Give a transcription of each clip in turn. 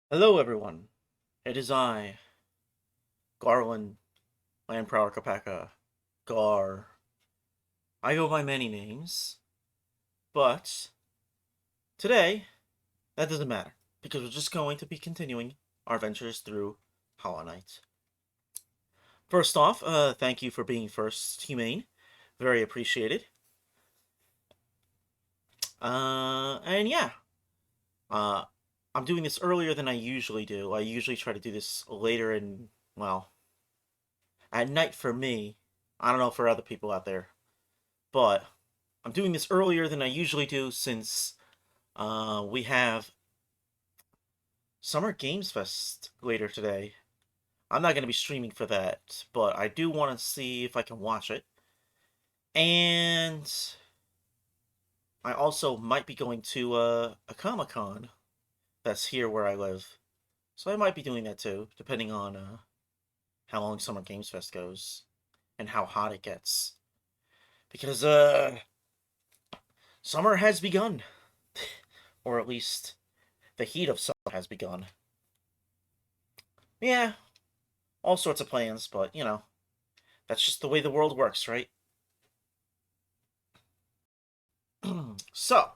Hello, everyone. It is I, Garlan, Landprower Kapaka, Gar. I go by many names, but today, that doesn't matter, because we're just going to be continuing our ventures through Hollow Knight. First off, thank you for being first, Humane. Very appreciated. And yeah, uh, I'm doing this earlier than I usually do. I usually try to do this later in, well, at night for me. I don't know for other people out there. But I'm doing this earlier than I usually do since we have Summer Games Fest later today. I'm not going to be streaming for that, but I do want to see if I can watch it. And I also might be going to a Comic Con that's here where I live. So I might be doing that too, depending on how long Summer Games Fest goes and how hot it gets. Because summer has begun. Or at least the heat of summer has begun. Yeah, all sorts of plans, but that's just the way the world works, right? So,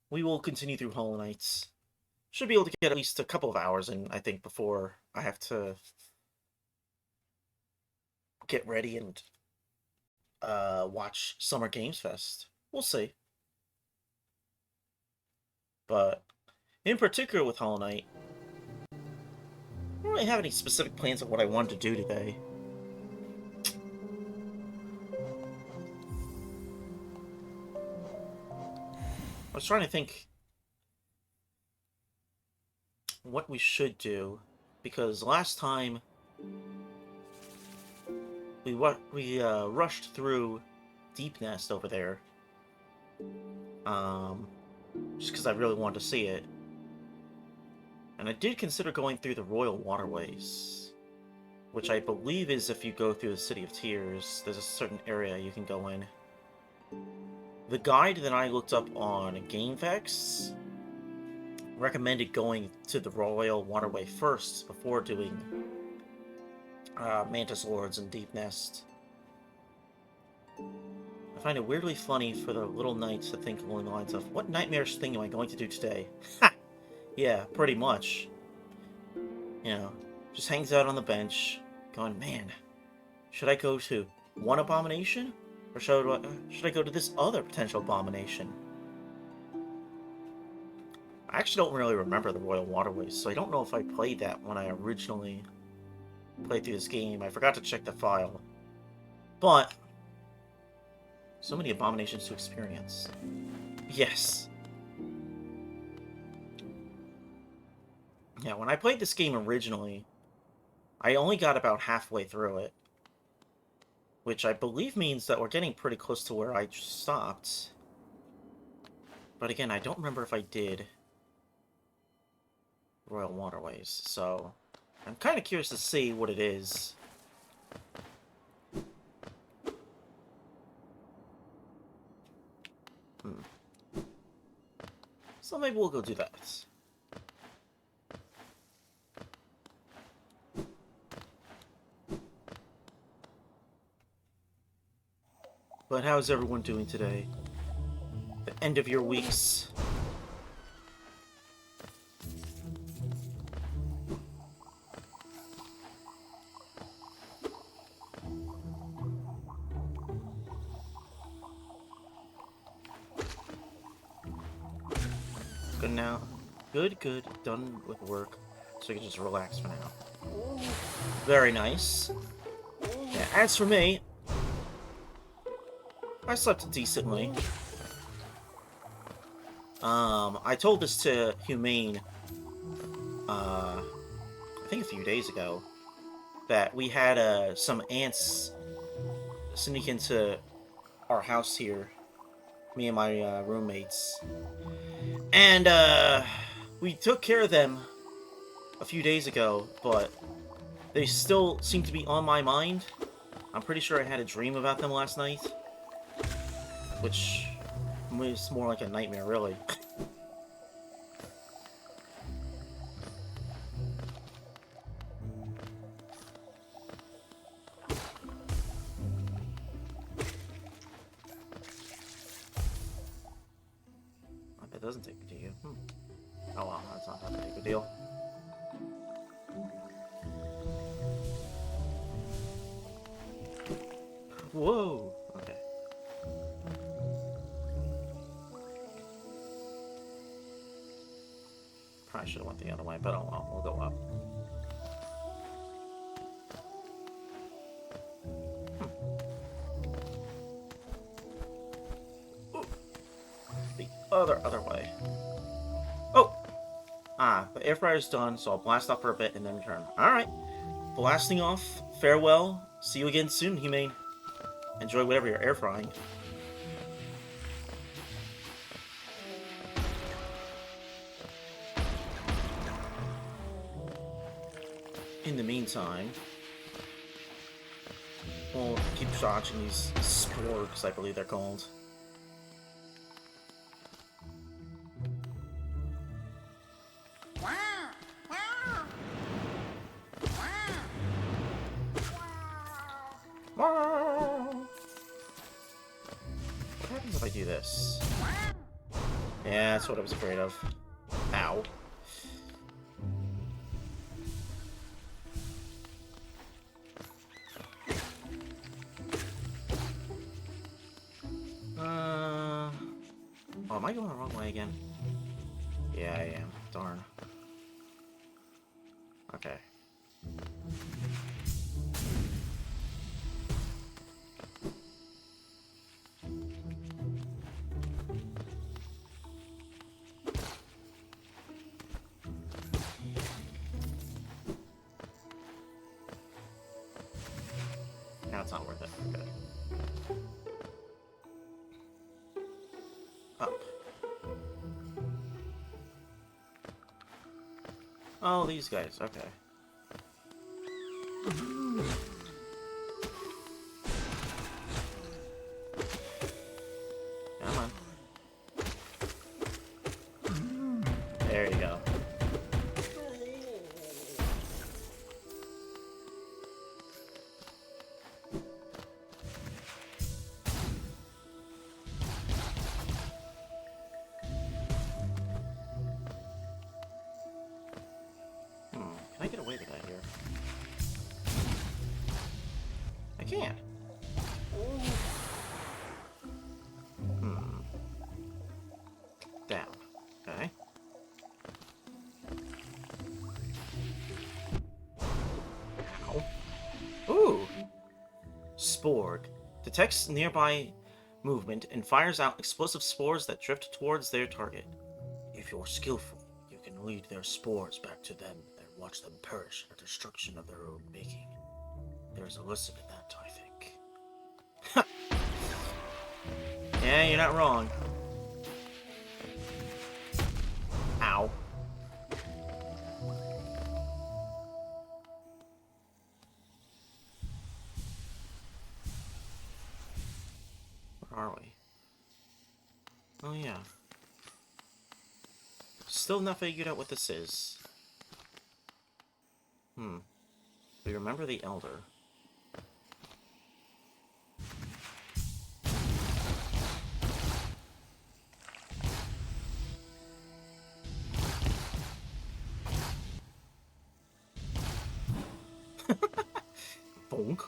we will continue through Hollow Knights. Should be able to get at least a couple of hours in, I think, before I have to get ready and watch Summer Games Fest. We'll see. But in particular with Hollow Knight, I don't really have any specific plans of what I wanted to do today. I was trying to think what we should do, because last time we rushed through Deep Nest over there, um, just because I really wanted to see it, and I did consider going through the Royal Waterways, which I believe is if you go through the City of Tears, there's a certain area you can go in. The guide that I looked up on GameFAQs recommended going to the Royal Waterway first before doing Mantis Lords and Deep Nest. I find it weirdly funny for the little knights to think along the lines of, what nightmarish thing am I going to do today? Ha! Yeah, pretty much. You know, just hangs out on the bench, going, man, should I go to one abomination? Or should I go to this other potential abomination? I actually don't really remember the Royal Waterways, so I don't know if I played that when I originally played through this game. I forgot to check the file. But, so many abominations to experience. Yes. Yeah, when I played this game originally, I only got about halfway through it. Which I believe means that we're getting pretty close to where I stopped. But again, I don't remember if I did Royal Waterways, so I'm kind of curious to see what it is. Hmm. So maybe we'll go do that. But how's everyone doing today? The end of your weeks. Good now. Good, good. Done with work. So you can just relax for now. Very nice. Yeah, as for me, I slept decently. I told this to Humane, I think a few days ago, that we had some ants sneak into our house here, me and my roommates, and we took care of them a few days ago, but they still seem to be on my mind. I'm pretty sure I had a dream about them last night, which was more like a nightmare, really. it doesn't take me to you. Oh well, that's not that big of a deal. Whoa! Okay. Probably should have went the other way, but oh well, we'll go up. The other way. Oh! Ah, the air fryer's done, so I'll blast off for a bit and then return. Alright. Blasting off. Farewell. See you again soon, Humane. Enjoy whatever you're air frying. In the meantime, we'll keep dodging these sporks, I believe they're called. What happens if I do this? Yeah, that's what I was afraid of. Ow. Oh, am I going the wrong way again? Yeah, I am. Darn. Okay. Now it's not worth it. Good. Up. Oh, these guys. Okay. Come on. There you go. Can I get away with that here? I can. Down. Okay. Ow. Ooh! Sporg. Detects nearby movement and fires out explosive spores that drift towards their target. If you're skillful, you can lead their spores back to them and watch them perish in a destruction of their own making. There's a lesson in that, I think. Yeah, you're not wrong. Ow. Where are we? Oh, yeah. Still not figured out what this is. We remember the Elder. Bonk.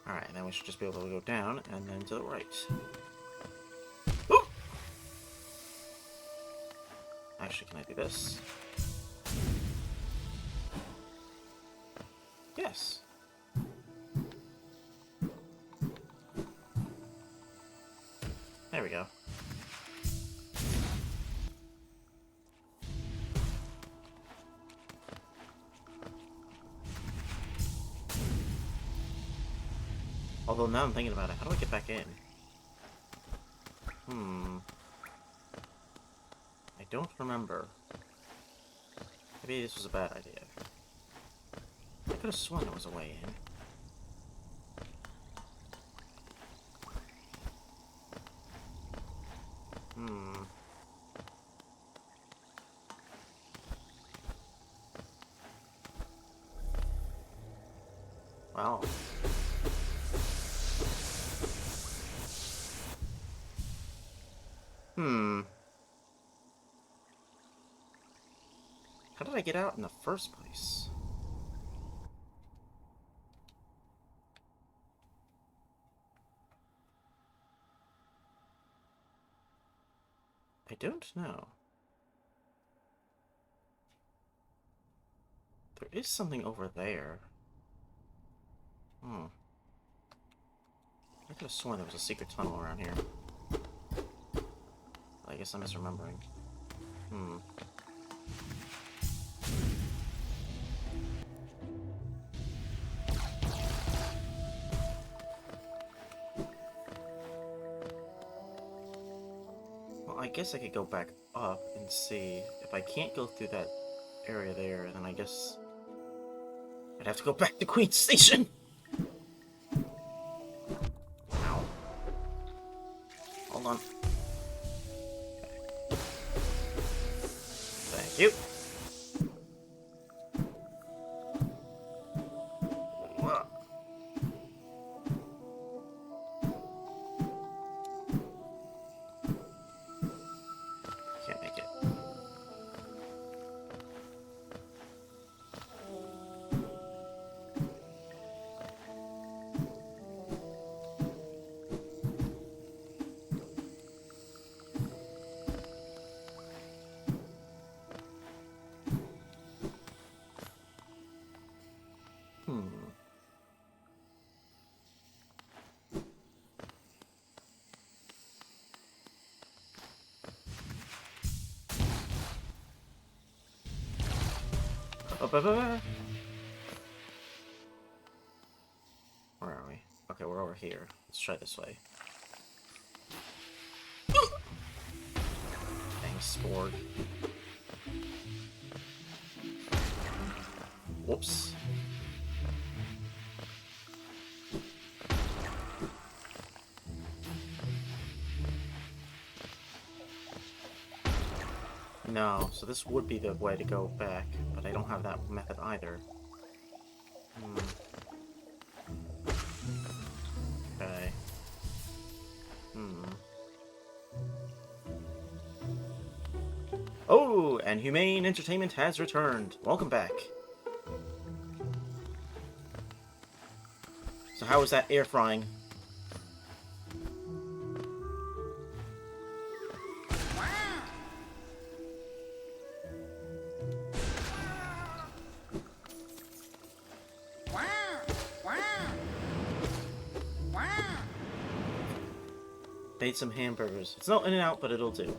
Alright, then we should just be able to go down and then to the right. Ooh! Actually, can I do this? Yes. There we go. Although now I'm thinking about it, how do I get back in? I don't remember. Maybe this was a bad idea. I could have sworn there was a way in. Wow. Hmm. How did I get out in the first place? I don't know. There is something over there. Hmm. I could have sworn there was a secret tunnel around here. I guess I'm misremembering. Hmm. Well, I guess I could go back up and see. If I can't go through that area there, then I guess I'd have to go back to Queen's Station! Ow. Hold on. Thank you. Can't make it. Hmm. Where are we? Okay, we're over here. Let's try this way. Dang Sporg. Whoops. No, so this would be the way to go back, but I don't have that method either. Hmm. Okay. Hmm. Oh, and Humane Entertainment has returned. Welcome back. So how was that air frying? Made some hamburgers. It's not In-N-Out, but it'll do.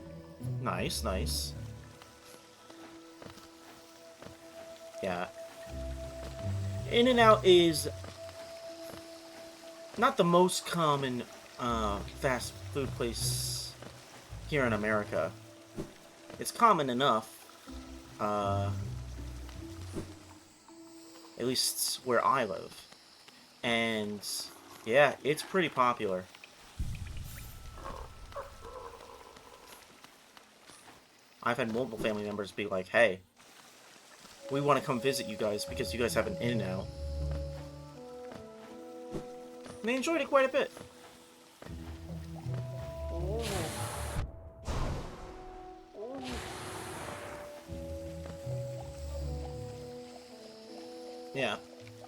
Nice, nice. Yeah. In-N-Out is not the most common fast food place here in America. It's common enough, at least where I live. And yeah, it's pretty popular. I've had multiple family members be like, hey, we want to come visit you guys because you guys have an In-N-Out. And they enjoyed it quite a bit. Yeah.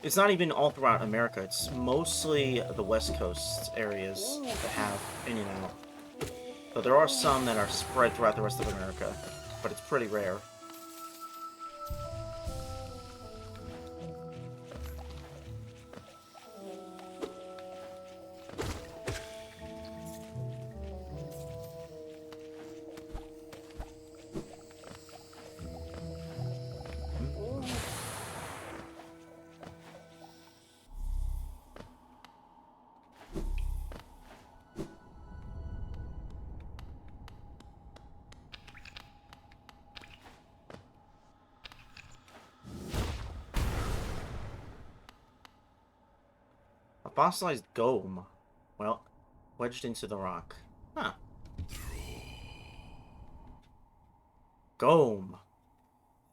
It's not even all throughout America. It's mostly the West Coast areas that have In-N-Out. But there are some that are spread throughout the rest of America. But it's pretty rare. A fossilized gome. Well, wedged into the rock. Huh. Gome.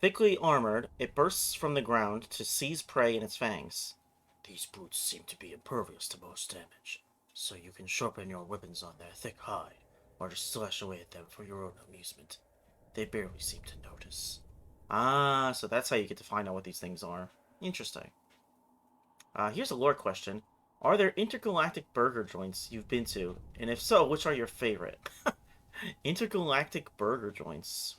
Thickly armored, it bursts from the ground to seize prey in its fangs. These boots seem to be impervious to most damage, so you can sharpen your weapons on their thick hide, or to slash away at them for your own amusement. They barely seem to notice. Ah, so that's how you get to find out what these things are. Interesting. Here's a lore question. Are there intergalactic burger joints you've been to? And if so, which are your favorite? Intergalactic burger joints.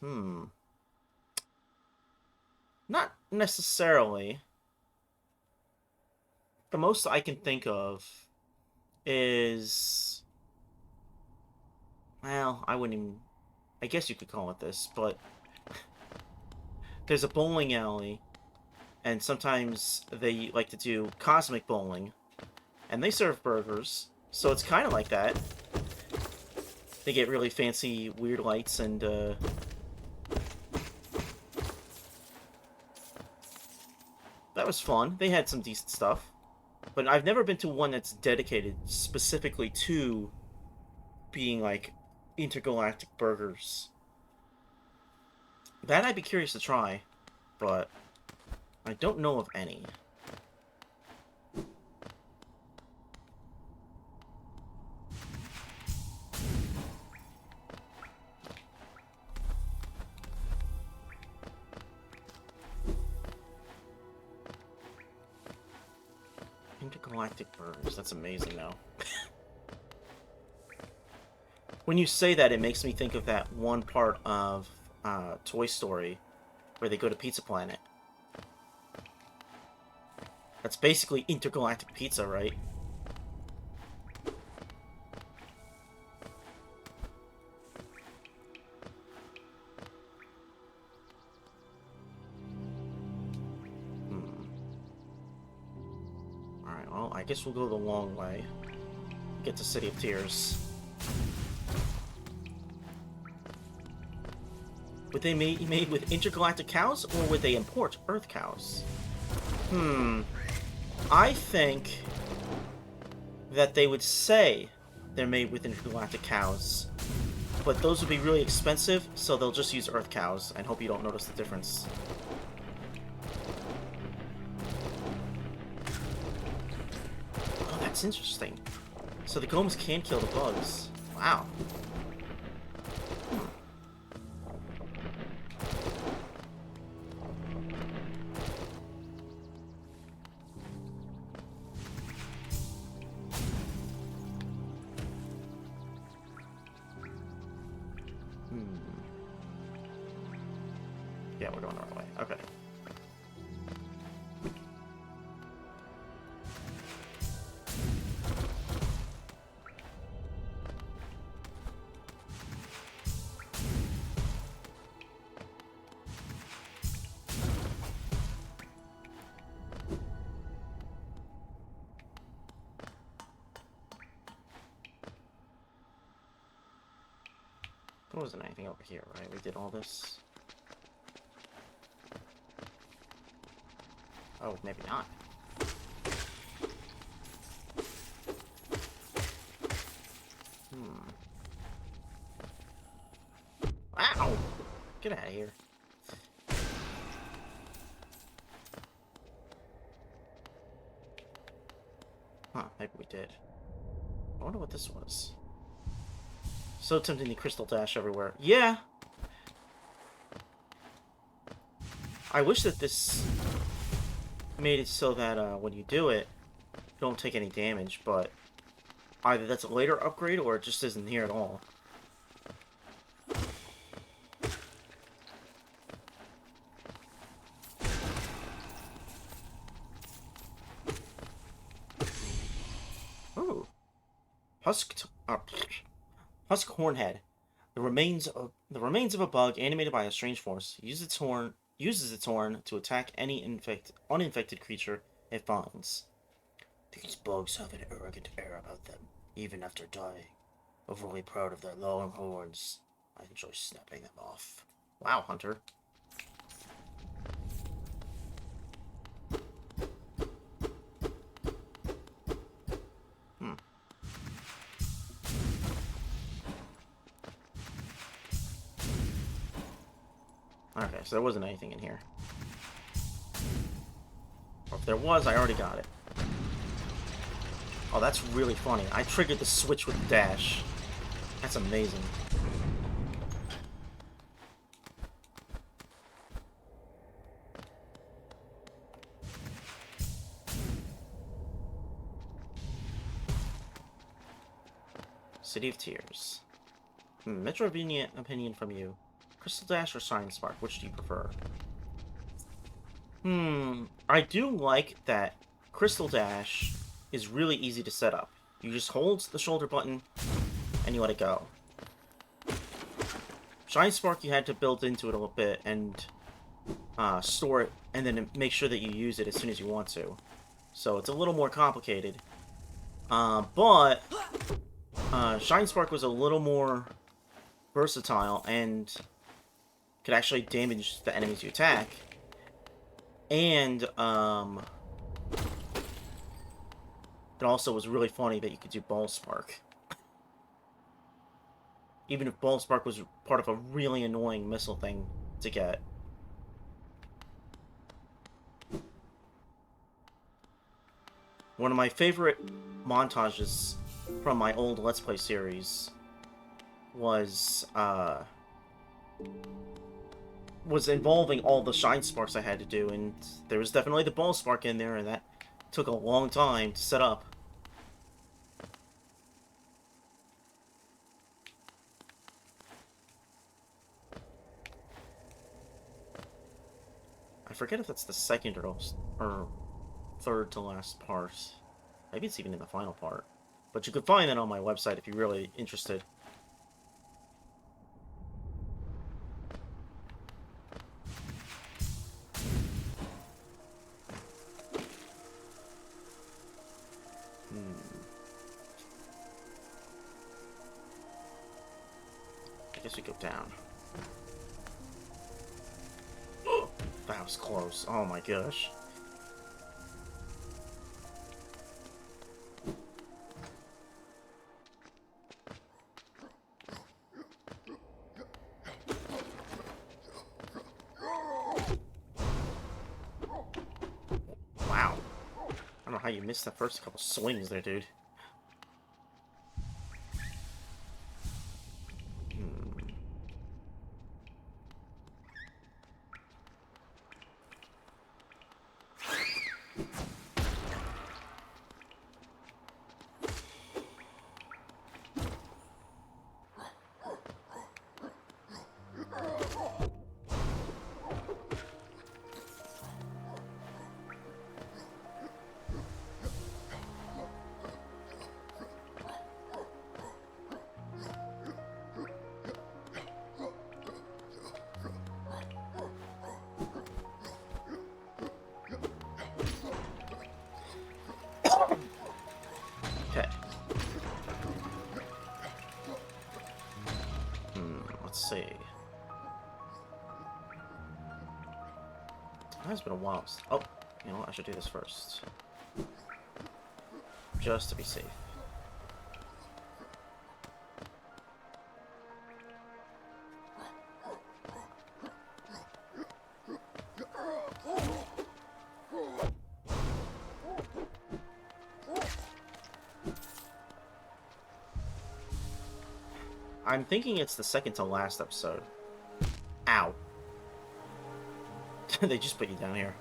Not necessarily. The most I can think of is... Well, I wouldn't even... I guess you could call it this, but... There's a bowling alley, and sometimes they like to do cosmic bowling, and they serve burgers, so it's kind of like that. They get really fancy, weird lights, and, that was fun. They had some decent stuff. But I've never been to one that's dedicated specifically to being, like, intergalactic burgers. That I'd be curious to try, but I don't know of any. Intergalactic burgers, that's amazing though. When you say that, it makes me think of that one part of Toy Story where they go to Pizza Planet. That's basically intergalactic pizza, right? Alright, well, I guess we'll go the long way. Get to City of Tears. Would they be made with intergalactic cows, or would they import Earth cows? I think that they would say they're made with intergalactic cows, but those would be really expensive, so they'll just use Earth cows, and hope you don't notice the difference. Oh, that's interesting. So the golems can kill the bugs. Wow. Yeah, we're going the right way. Okay. There wasn't anything over here, right? We did all this. Oh, maybe not. Wow! Get out of here. Huh, maybe we did. I wonder what this was. So tempting to crystal dash everywhere. Yeah! I wish that this made it so that when you do it, you don't take any damage, but either that's a later upgrade or it just isn't here at all. Ooh. Husk Hornhead. The remains of a bug animated by a strange force. Uses its horn to attack any uninfected creature it finds. These bugs have an arrogant air about them, even after dying. Overly proud of their long horns. I enjoy snapping them off. Wow, Hunter. Okay, so there wasn't anything in here. Or if there was, I already got it. Oh, that's really funny. I triggered the switch with the dash. That's amazing. City of Tears. Metrovania opinion from you. Crystal Dash or Shine Spark? Which do you prefer? I do like that Crystal Dash is really easy to set up. You just hold the shoulder button and you let it go. Shine Spark you had to build into it a little bit and store it and then make sure that you use it as soon as you want to. So it's a little more complicated. But Shine Spark was a little more versatile and could actually damage the enemies you attack. And it also was really funny that you could do Ball Spark. Even if Ball Spark was part of a really annoying missile thing to get. One of my favorite montages from my old Let's Play series was involving all the Shine Sparks I had to do, and there was definitely the Ball Spark in there, and that took a long time to set up. I forget if that's the second or third to last part. Maybe it's even in the final part. But you could find that on my website if you're really interested. I guess we go down. That was close. Oh my gosh. Wow. I don't know how you missed the first couple swings there, dude. Okay. Let's see. It's been a while. Oh, you know what? I should do this first. Just to be safe. I'm thinking it's the second to last episode. Ow. They just put you down here.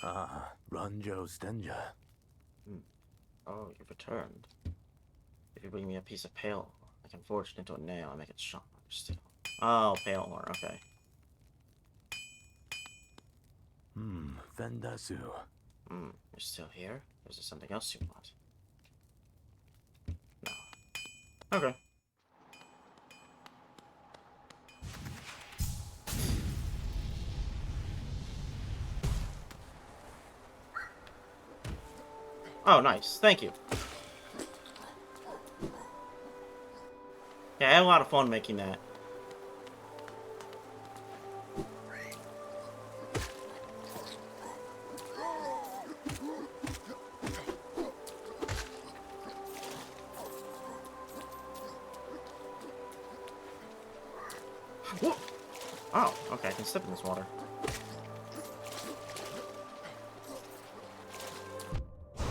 Ah, Ranjo Stenja. Oh, you've returned. If you bring me a piece of pale, I can forge it into a nail and make it sharper still. Oh, pale ore, okay. Vendasu. You're still here? is there something else you want? No. Okay. Oh, nice. Thank you. Yeah, I had a lot of fun making that. Whoa. Oh, okay, I can step in this water.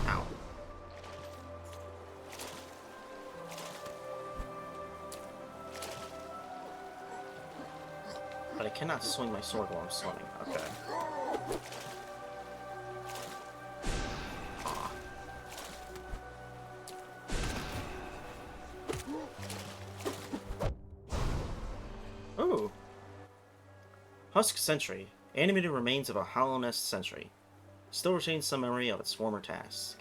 Ow. But I cannot swing my sword while I'm swimming. Okay. Aw. Ooh. Husk Sentry. Animated remains of a hollow nest sentry. Still retains some memory of its former task.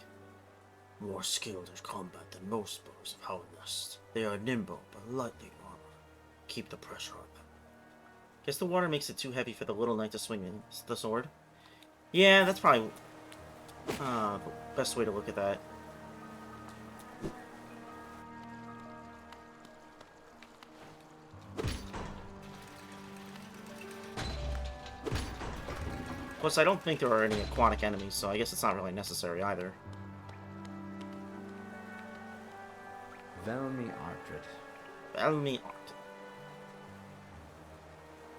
More skilled in combat than most bows of hollow nest. They are nimble but lightly armored. Keep the pressure on them. Guess the water makes it too heavy for the little knight to swing in the sword. Yeah, that's probably the best way to look at that. Plus, I don't think there are any aquatic enemies, so I guess it's not really necessary either. Velmi Artred. Velmi Art.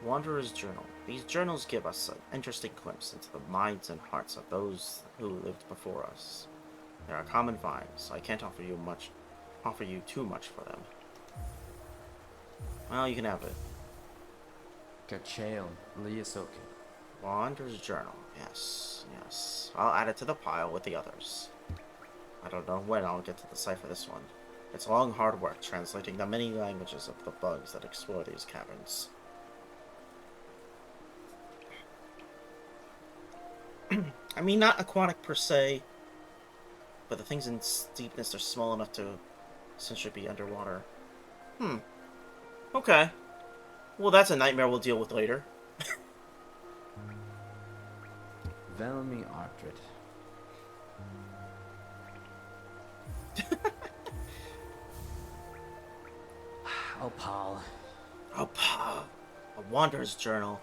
Wanderer's Journal. These journals give us an interesting glimpse into the minds and hearts of those who lived before us. They are common vibes, so I can't offer you too much for them. Well, you can have it. Kachael Liasoki. Wanderer's Journal. Yes, yes. I'll add it to the pile with the others. I don't know when I'll get to decipher this one. It's long, hard work translating the many languages of the bugs that explore these caverns. I mean, not aquatic per se, but the things in steepness are small enough to essentially be underwater. Okay. Well, that's a nightmare we'll deal with later. Velmi Artred. Opal. Opal. A Wanderer's Journal.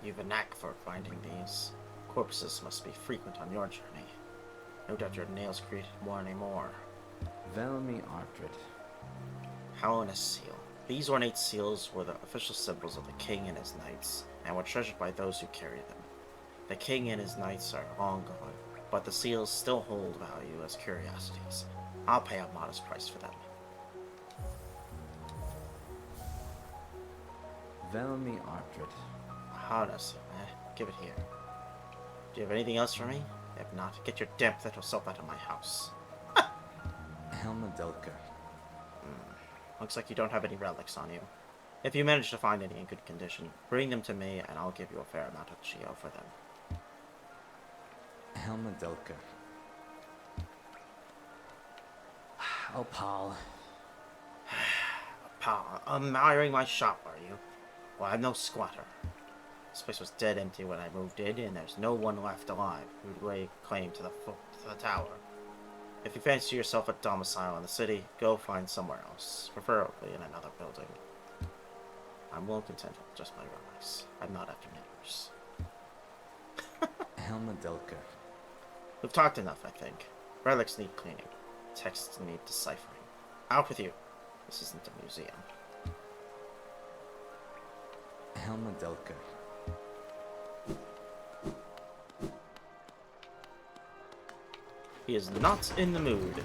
You've a knack for finding these. Corpses must be frequent on your journey. No doubt your nails created more and more. Velmi Artred. Howlin' seal. These ornate seals were the official symbols of the king and his knights, and were treasured by those who carried them. The king and his knights are long gone, but the seals still hold value as curiosities. I'll pay a modest price for them. Velmi Artred. Howlin' seal, eh? Give it here. Do you have anything else for me? If not, get your damp little self out of my house. Helmadelka. Looks like you don't have any relics on you. If you manage to find any in good condition, bring them to me and I'll give you a fair amount of geo for them. Helmadelka. Opal. Pal, admiring my shop, are you? Well, I'm no squatter. This place was dead empty when I moved in, and there's no one left alive who'd lay claim to the tower. If you fancy yourself a domicile in the city, go find somewhere else, preferably in another building. I'm well content with just my relics. I'm not after neighbors. Helmadelka. We've talked enough, I think. Relics need cleaning. Texts need deciphering. Out with you. This isn't a museum. Helmadelka. He is not in the mood.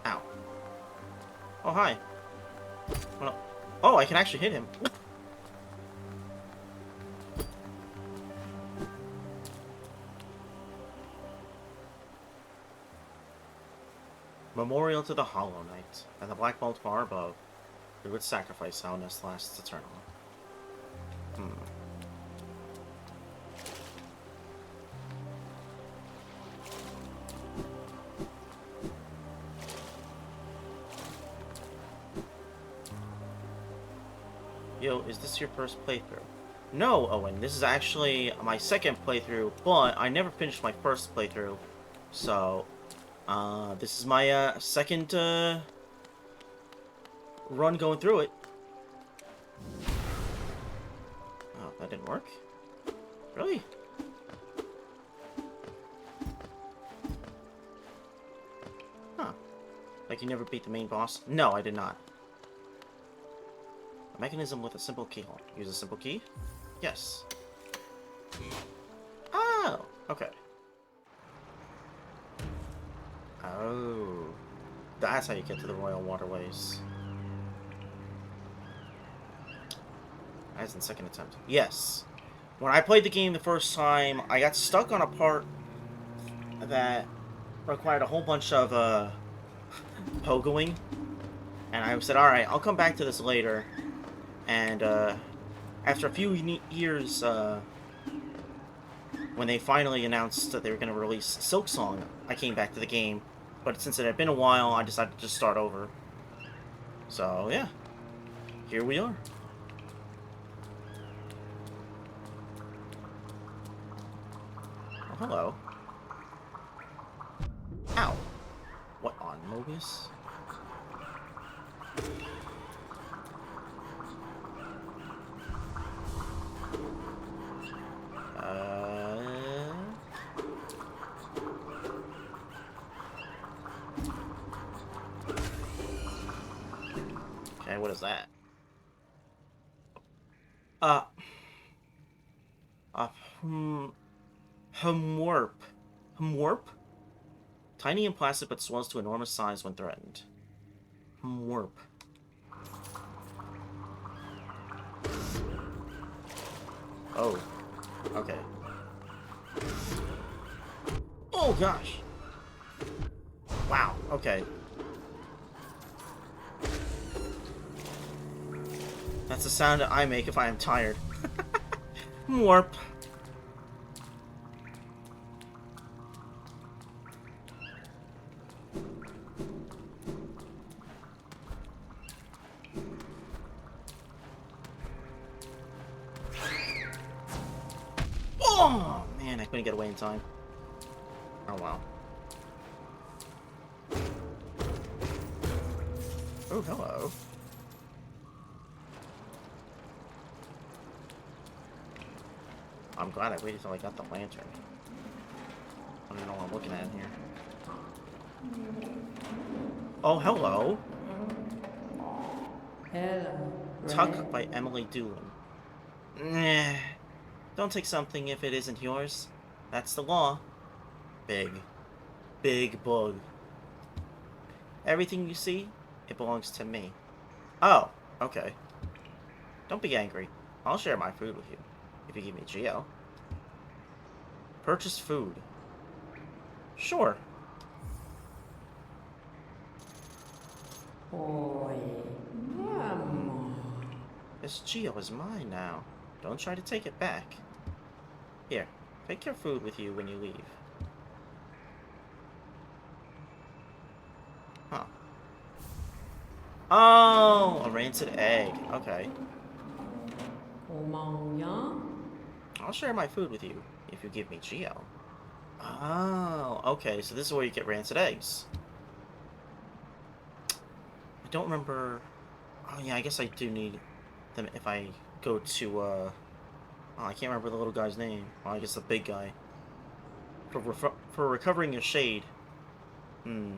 Ow. Oh, hi. Well, oh, I can actually hit him. Memorial to the Hollow Knight, and the Black Vault far above, through its sacrifice, Houndness lasts eternal. Hmm. Yo, is this your first playthrough? No, Owen, this is actually my second playthrough, but I never finished my first playthrough. So, this is my, second, run going through it. Oh, that didn't work? Really? Huh. Like you never beat the main boss? No, I did not. A mechanism with a simple keyhole. Use a simple key? Yes. Oh, okay. Oh. That's how you get to the Royal Waterways. As in second attempt. Yes. When I played the game the first time, I got stuck on a part that required a whole bunch of, pogoing. And I said, alright, I'll come back to this later. And, after a few years, when they finally announced that they were going to release Silk Song, I came back to the game. But since it had been a while, I decided to just start over. So, yeah. Here we are. Oh, hello. Ow. What on, Mobius? Okay, what is that? Uh, uh, hmm, Humwarp. Humwarp? Tiny and plastic, but swells to enormous size when threatened. Humwarp. Oh. Okay. Oh, gosh! Wow, okay. That's the sound that I make if I am tired. Warp. Oh, man, I couldn't get away in time. Oh, wow. Oh, hello. I'm glad I waited till I got the lantern. I don't know what I'm looking at here. Oh, hello. Hello. Tuck by Emily Doolin. Nah. Don't take something if it isn't yours. That's the law. Big. Big bug. Everything you see, it belongs to me. Oh, okay. Don't be angry. I'll share my food with you, if you give me Geo. Purchase food. Sure. Oi. Mamma. This Geo is mine now. Don't try to take it back. Here, take your food with you when you leave. Huh. Oh, a rancid egg. Okay. Omoya. I'll share my food with you if you give me Geo. Oh, okay, so this is where you get rancid eggs. I don't remember... Oh, yeah, I guess I do need them if I go to, Oh, I can't remember the little guy's name. Well, I guess the big guy. For recovering your shade. Hmm.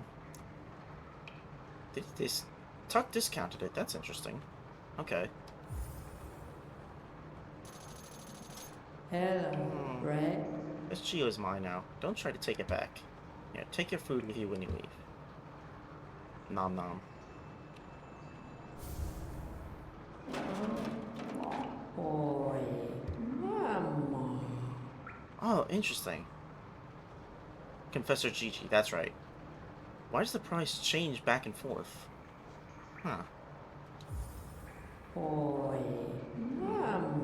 This Tuck discounted it. That's interesting. Okay. Hello. Right? This Geo is mine now. Don't try to take it back. Yeah, take your food with you when you leave. Nom nom. Oi. Mamma. Oh, interesting. Confessor Gigi, that's right. Why does the price change back and forth? Huh. Oi.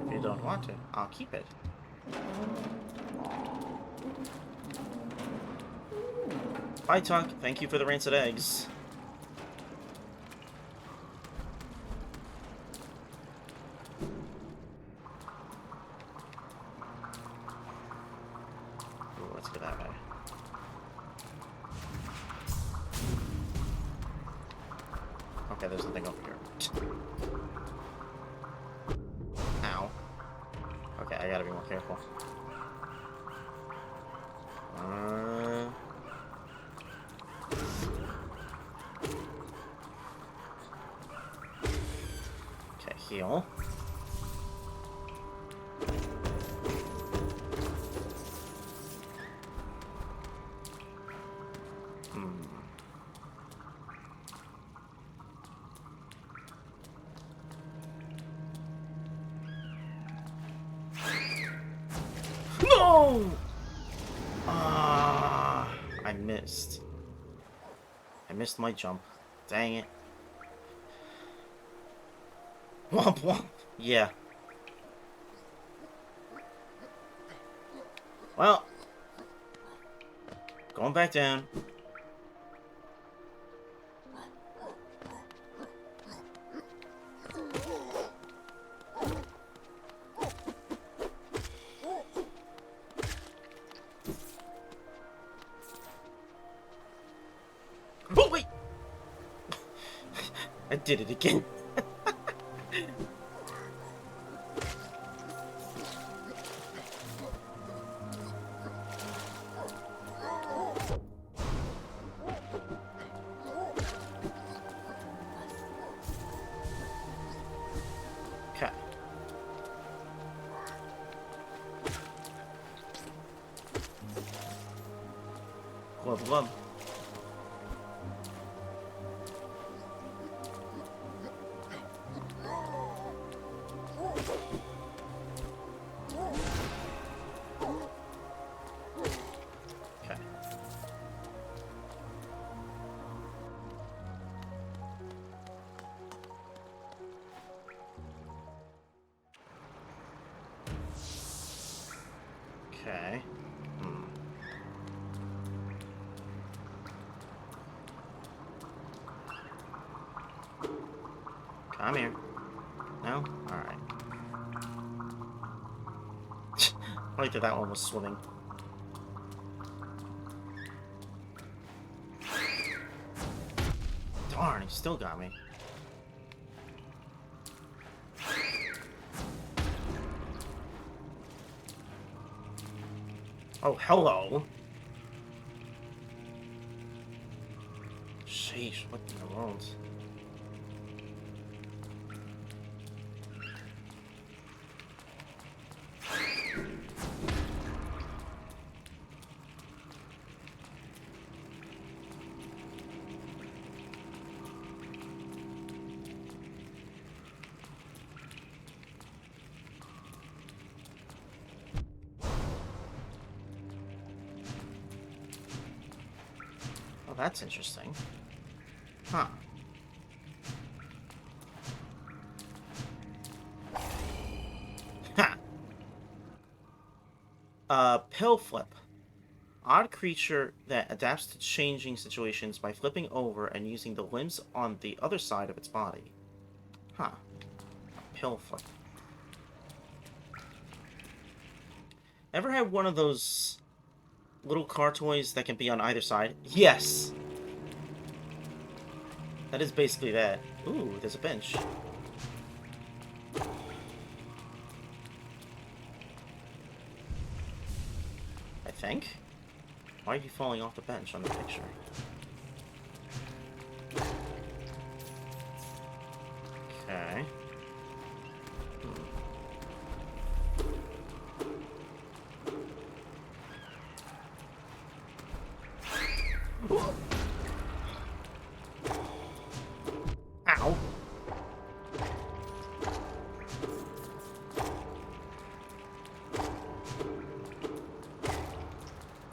If you'd Mamma. don't want to. I'll keep it. Bye, Tuck. Thank you for the rancid eggs. Ooh, let's go that way. Okay, there's nothing over here. Ow. Okay, I gotta be more careful. Okay, heal. No! Ah, I missed. I missed my jump. Dang it. Womp womp. Yeah. Well. Going back down. Oh, wait! I did it again. Okay. Glub glub. Okay. Okay. Come here. No? Alright. I like that one was swimming. Darn, he still got me. Oh, hello. Sheesh, what in the world? Oh, that's interesting. Huh. Ha! Pill flip. Odd creature that adapts to changing situations by flipping over and using the limbs on the other side of its body. Huh. Pill flip. Ever had one of those little car toys that can be on either side? Yes! That is basically that. Ooh, there's a bench. I think? Why are you falling off the bench on the picture? Okay. Ow!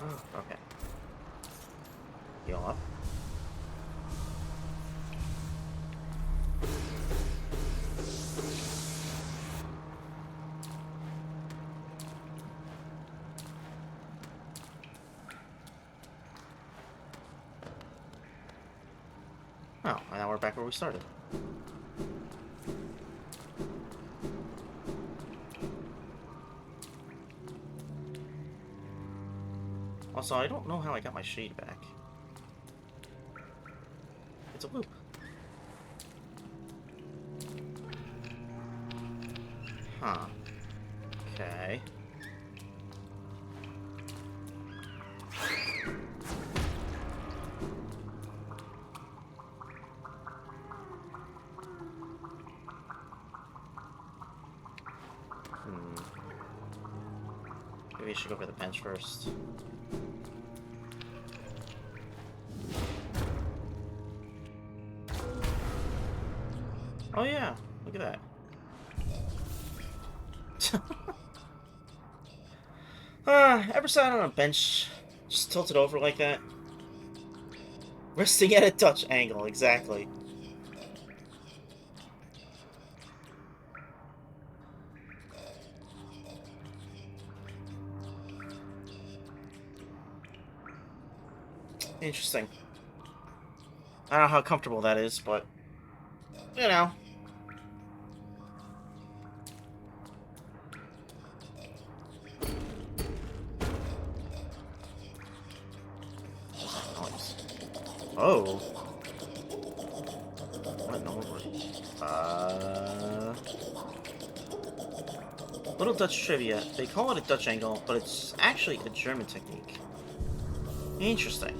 Oh, okay. Heal up. Oh, and now we're back where we started. Also, I don't know how I got my shade back. It's a loop. Huh. Okay. Maybe I should go for the bench first. Oh yeah, look at that. Ever sat on a bench, just tilted over like that? Resting at a Dutch angle, exactly. Interesting. I don't know how comfortable that is, but, you know. Nice. Oh. What in the world? Little Dutch trivia. They call it a Dutch angle, but it's actually a German technique. Interesting.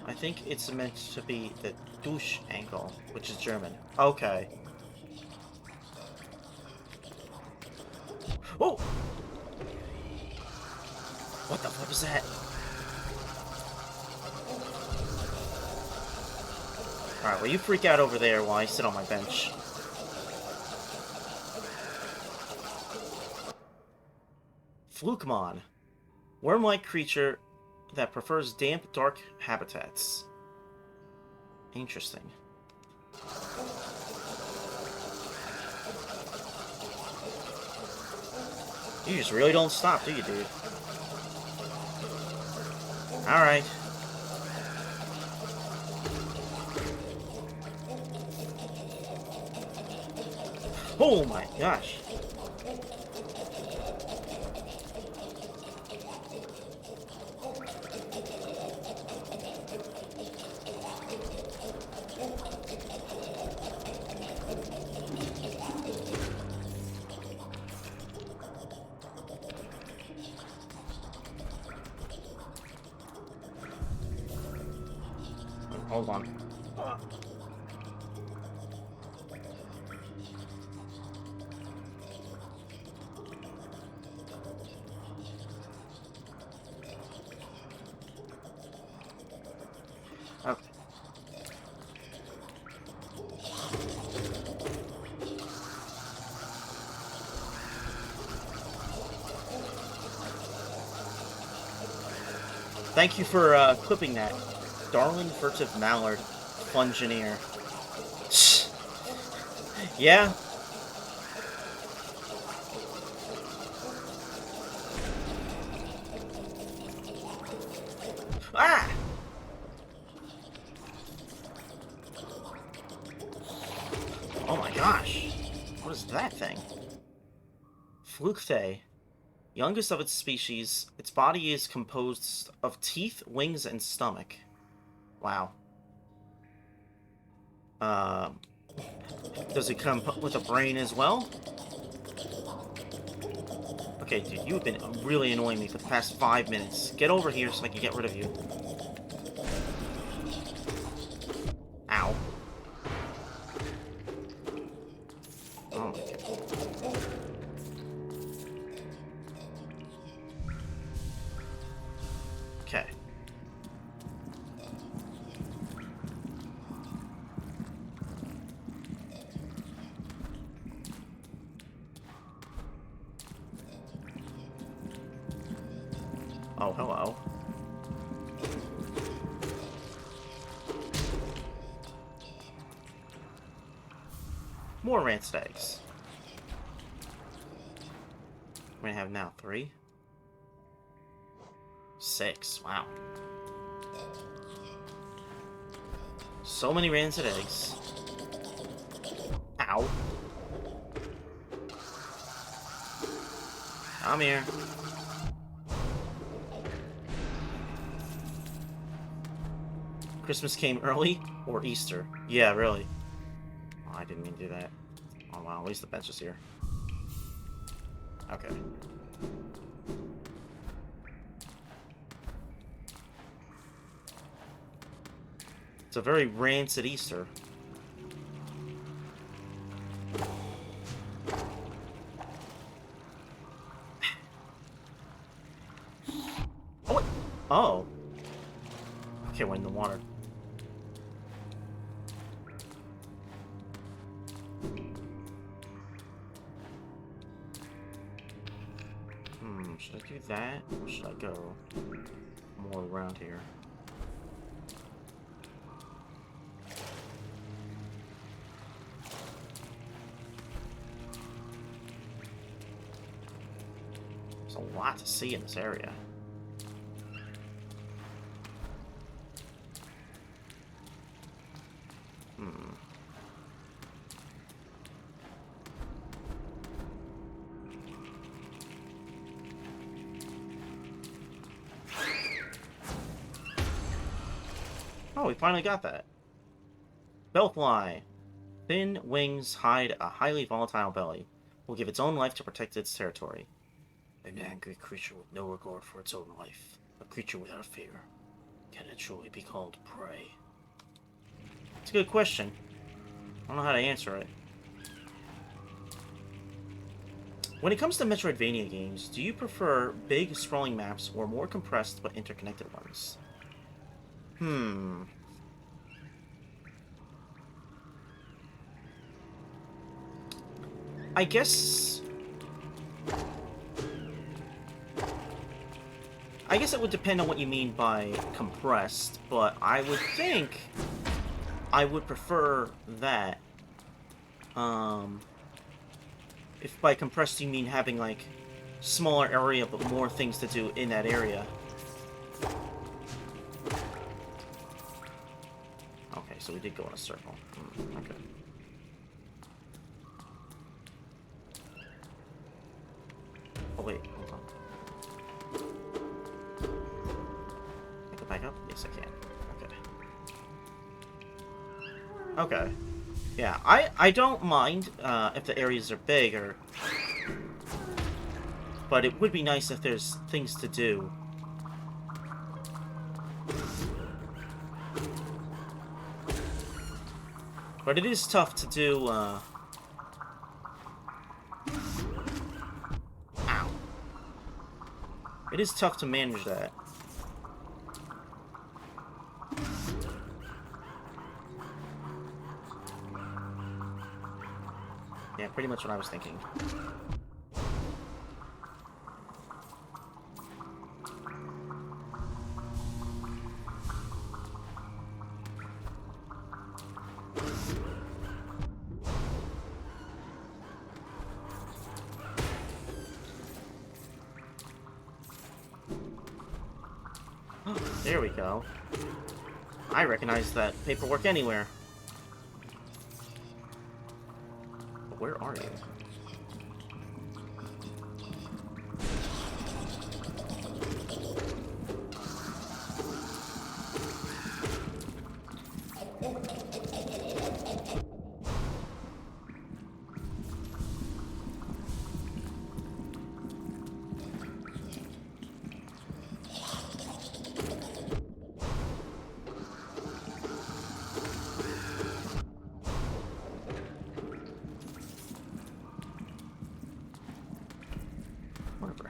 I think it's meant to be the douche angle, which is German. Okay. Oh! What the fuck was that? Alright, well you freak out over there while I sit on my bench. Flukemon. Worm-like creature that prefers damp, dark habitats. Interesting. You just really don't stop, do you, dude? Alright. Oh my gosh. Hold on. Okay. Thank you for clipping that. Darling furtive mallard, fungineer. Yeah. Ah! Oh my gosh. What is that thing? Flukthe. Youngest of its species, its body is composed of teeth, wings, and stomach. Wow. Does it come with a brain as well? Okay, dude, you've been really annoying me for the past 5 minutes. Get over here so I can get rid of you. Ow. Oh my god. Okay. Oh, hello. More rancid eggs. We're gonna have now 3. 6. Wow. So many rancid eggs. Ow. Come here. Christmas came early or Easter? Yeah, really. Oh, I didn't mean to do that. Oh wow, at least the bench is here. Okay. It's a very rancid Easter. Oh, wait. Oh. Okay, we're in the water. Should I do that? Or should I go more around here? There's a lot to see in this area. Oh, we finally got that. Bellfly. Thin wings hide a highly volatile belly. Will give its own life to protect its territory. An angry creature with no regard for its own life. A creature without fear. Can it truly be called prey? It's a good question. I don't know how to answer it. When it comes to Metroidvania games, do you prefer big, sprawling maps or more compressed but interconnected ones? I guess it would depend on what you mean by compressed, but I would think I would prefer that. If by compressed you mean having, like, smaller area but more things to do in that area. Okay, so we did go in a circle. Okay. Oh, wait, hold on. Can I go back up? Yes, I can. Okay. Okay. Yeah, I don't mind if the areas are big, but it would be nice if there's things to do. But it is tough to do, Ow. It is tough to manage that. Yeah, pretty much what I was thinking. There we go. I recognize that paperwork anywhere. But where are you?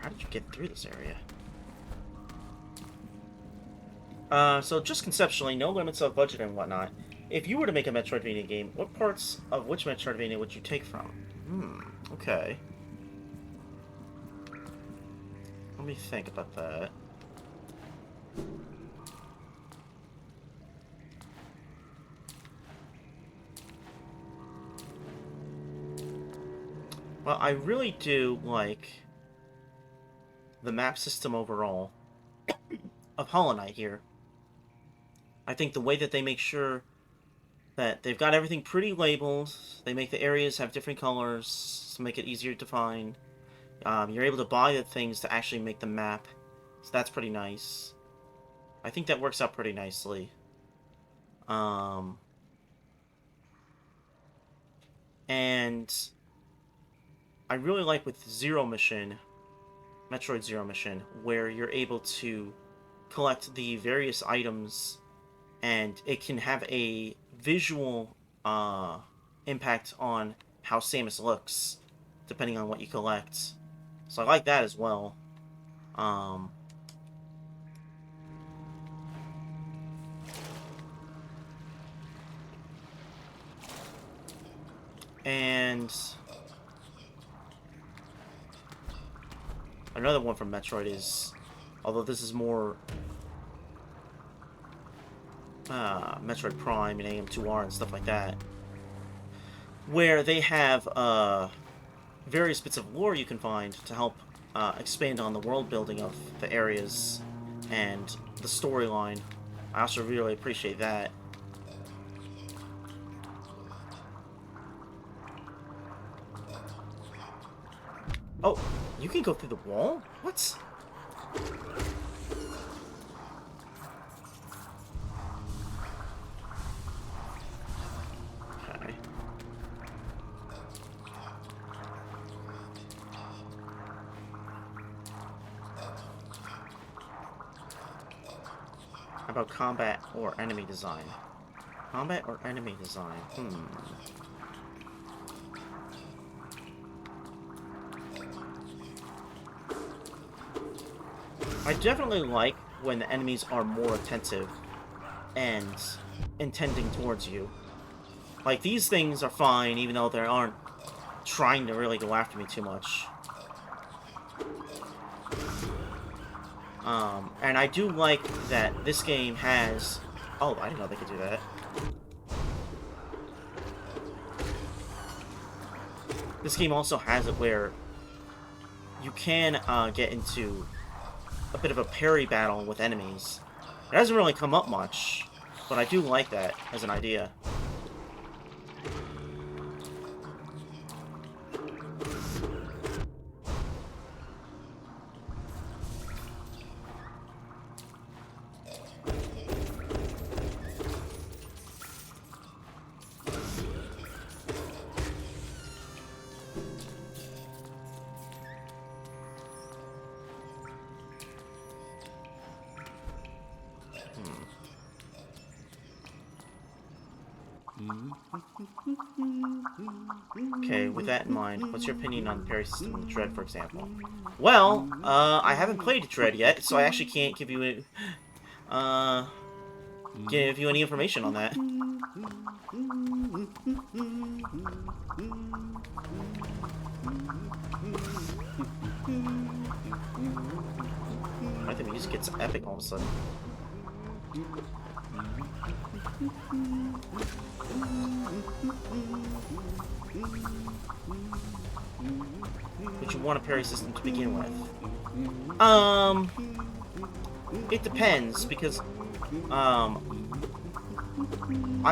How did you get through this area? So just conceptually, no limits of budget and whatnot. If you were to make a Metroidvania game, what parts of which Metroidvania would you take from? Okay. Let me think about that. Well, I really do like the map system overall of Hollow Knight here. I think the way that they make sure that they've got everything pretty labeled. They make the areas have different colors to make it easier to find. You're able to buy the things to actually make the map, so that's pretty nice. I think that works out pretty nicely. And I really like with Zero Mission, Metroid Zero Mission, where you're able to collect the various items and it can have a visual impact on how Samus looks, depending on what you collect. So I like that as well. And another one from Metroid is, although this is more Metroid Prime and AM2R and stuff like that, where they have various bits of lore you can find to help expand on the world building of the areas and the storyline. I also really appreciate that. Oh, you can go through the wall? What? Okay. How about combat or enemy design? Combat or enemy design? I definitely like when the enemies are more attentive and intending towards you. Like, these things are fine, even though they aren't trying to really go after me too much. And I do like that this game has... Oh, I didn't know they could do that. This game also has it where you can get into a bit of a parry battle with enemies. It doesn't really come up much, but I do like that as an idea. Okay, with that in mind, what's your opinion on the parry system in Dread, for example? Well, I haven't played Dread yet, so I actually can't give you any information on that. I think the music gets epic all of a sudden. Would you want a parry system to begin with? It depends, because, I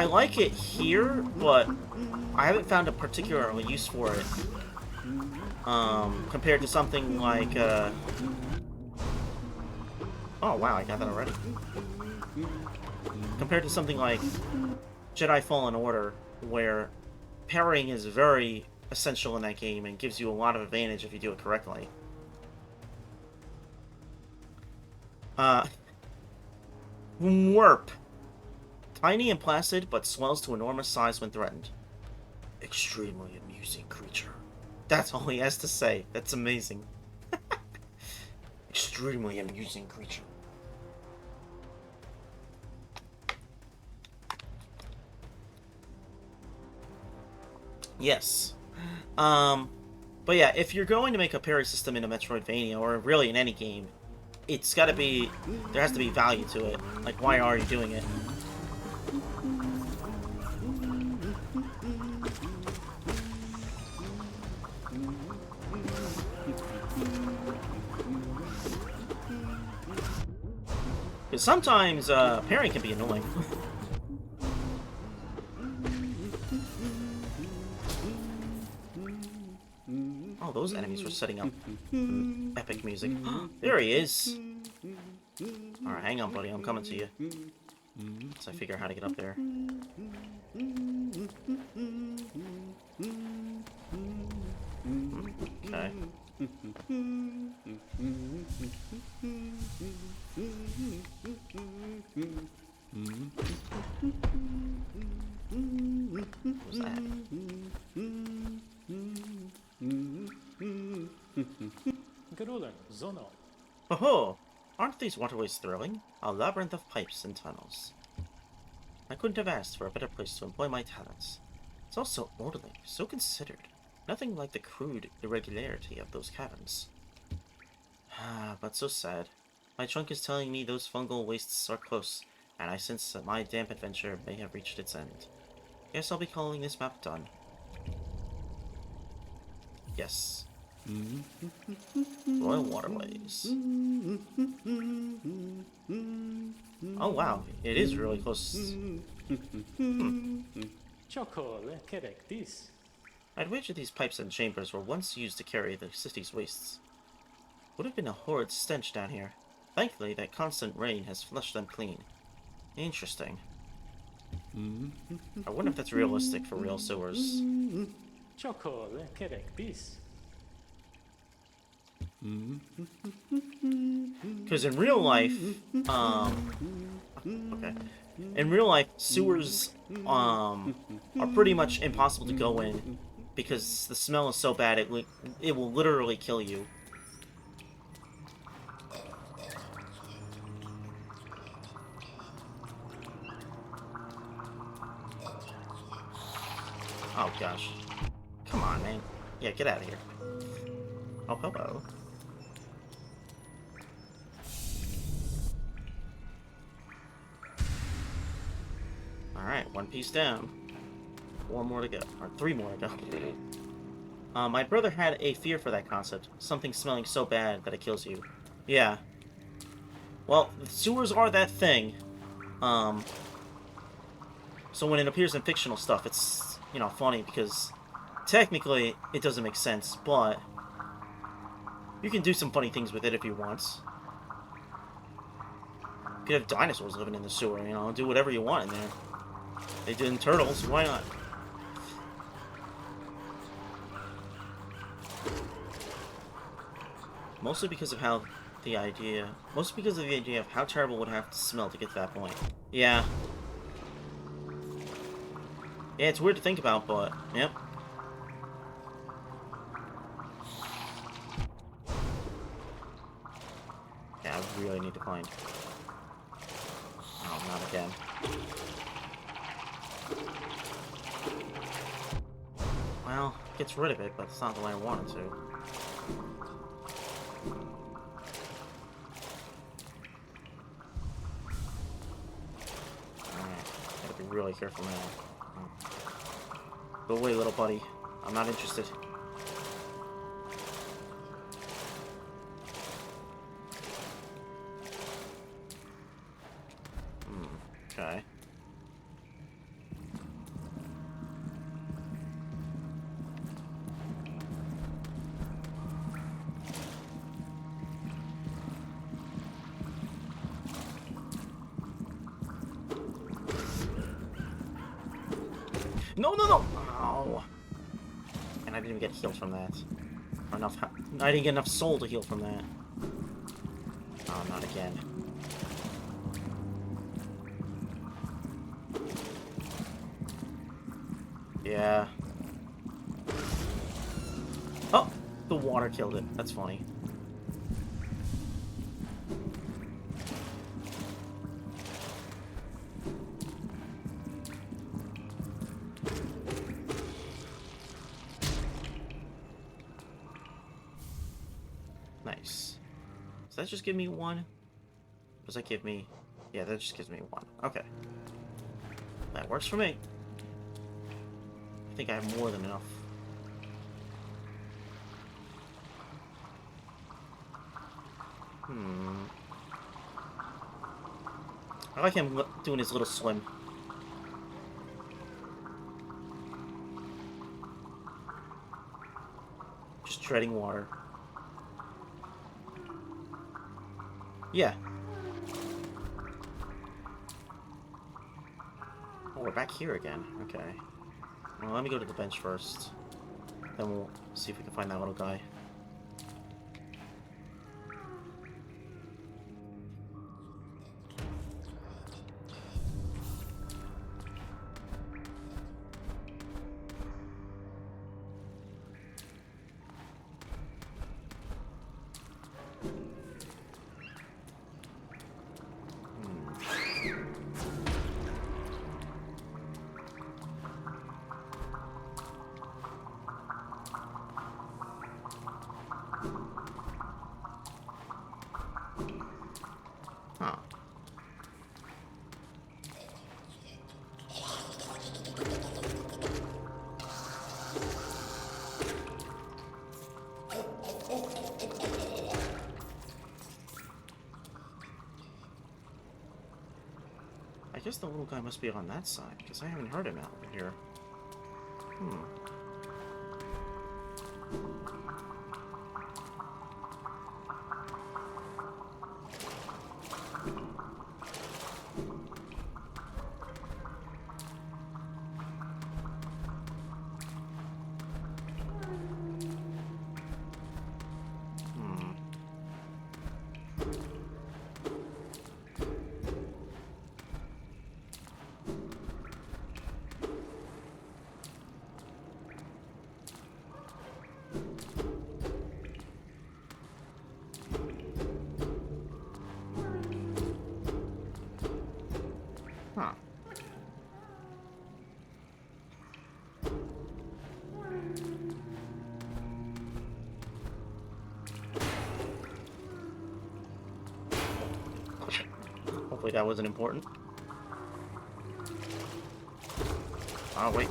like it here, but I haven't found a particular use for it. Compared to something like, oh wow, I got that already. Compared to something like Jedi Fallen Order, where parrying is very essential in that game and gives you a lot of advantage if you do it correctly. Warp. Tiny and placid, but swells to enormous size when threatened. Extremely amusing creature. That's all he has to say. That's amazing. Extremely amusing creature. Yes. But yeah, if you're going to make a parry system in a Metroidvania, or really in any game, it's gotta be... there has to be value to it. Like, why are you doing it? Because sometimes, parrying can be annoying. those enemies were setting up epic music. There he is! Alright, hang on, buddy. I'm coming to you. Once I figure out how to get up there. Okay. What's that? Garlan, Zono. Oh, aren't these waterways thrilling? A labyrinth of pipes and tunnels. I couldn't have asked for a better place to employ my talents. It's all so orderly, so considered. Nothing like the crude irregularity of those caverns. Ah, but so sad. My trunk is telling me those fungal wastes are close, and I sense that my damp adventure may have reached its end. Guess I'll be calling this map done. Yes. Royal Waterways. Oh wow, it is really close. Chokole kerek this. I'd wager these pipes and chambers were once used to carry the city's wastes. Would have been a horrid stench down here. Thankfully, that constant rain has flushed them clean. Interesting. I wonder if that's realistic for real sewers. Chokole kerek this. Because in real life, okay. In real life, sewers, are pretty much impossible to go in because the smell is so bad it will literally kill you. Oh gosh. Come on, man. Yeah, get out of here. Oh, hello. Alright, one piece down. 4 more to go. Or 3 more to go. My brother had a fear for that concept. Something smelling so bad that it kills you. Yeah. Well, sewers are that thing. So when it appears in fictional stuff, it's, you know, funny because technically it doesn't make sense, but you can do some funny things with it if you want. You could have dinosaurs living in the sewer, you know, do whatever you want in there. They did in Turtles, why not? Mostly because of the idea of how terrible it would have to smell to get to that point. Yeah. Yeah, it's weird to think about, but, yep. Yeah, I really need to find... Oh, not again. Well, gets rid of it, but it's not the way I wanted to. Alright, gotta be really careful now. Go away, little buddy. I'm not interested. Okay. No, no, no! Oh. And I didn't even get healed from that. Or enough. I didn't get enough soul to heal from that. Oh, not again. Yeah. Oh! The water killed it. That's funny. Nice. Does that just give me 1? Does that give me... Yeah, that just gives me 1. Okay. That works for me. I think I have more than enough. I like him doing his little swim. Just treading water. Yeah. Oh, we're back here again. Okay. Well, let me go to the bench first. Then we'll see if we can find that little guy. Huh. I guess the little guy must be on that side, because I haven't heard him out over here. Hmm. Hmm. Huh. Hopefully that wasn't important. Oh, wait.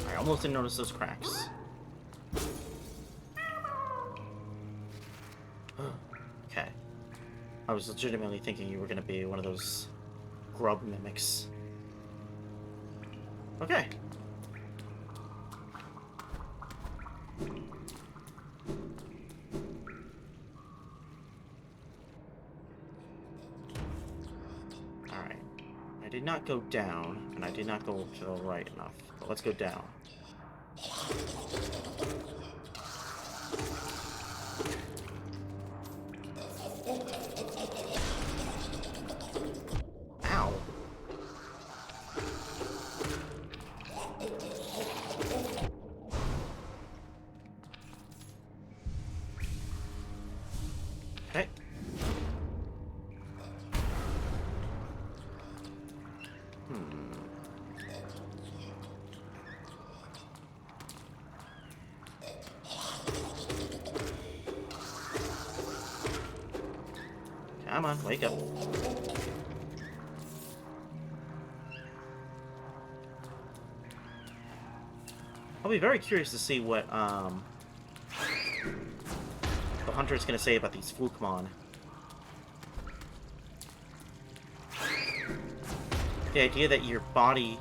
I almost didn't notice those cracks. Okay. I was legitimately thinking you were going to be one of those grub mimics. Okay. Alright. I did not go down, and I did not go to the right enough. But let's go down. Ow. Okay. Come on, wake up. I'll be very curious to see what the hunter is going to say about these Flukemon. The idea that your body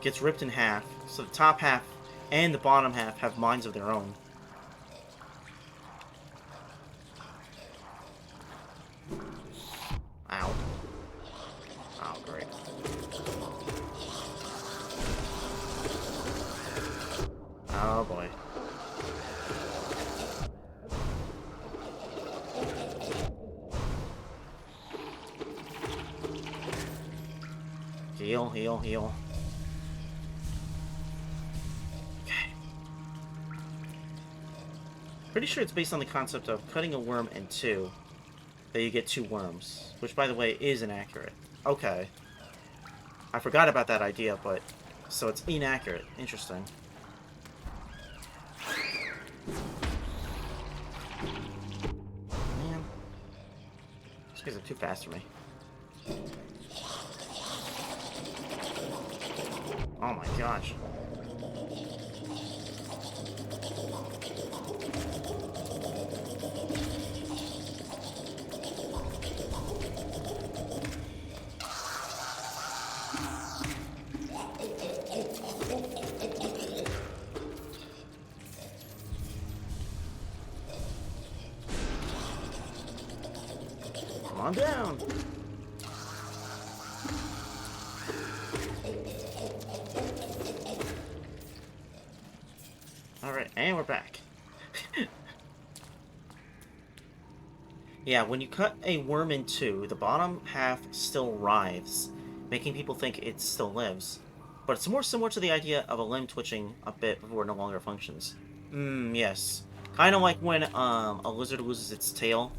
gets ripped in half, so the top half and the bottom half have minds of their own. Ow. Oh, great. Oh, boy. Heal, heal, heal. Okay. Pretty sure it's based on the concept of cutting a worm in two, that you get two worms. Which, by the way, is inaccurate. Okay. I forgot about that idea, but... So it's inaccurate. Interesting. Man. These guys are too fast for me. Oh my gosh. Calm down. Alright, and we're back. Yeah, when you cut a worm in two, the bottom half still writhes, making people think it still lives. But it's more similar to the idea of a limb twitching a bit before it no longer functions. Yes. Kind of like when a lizard loses its tail.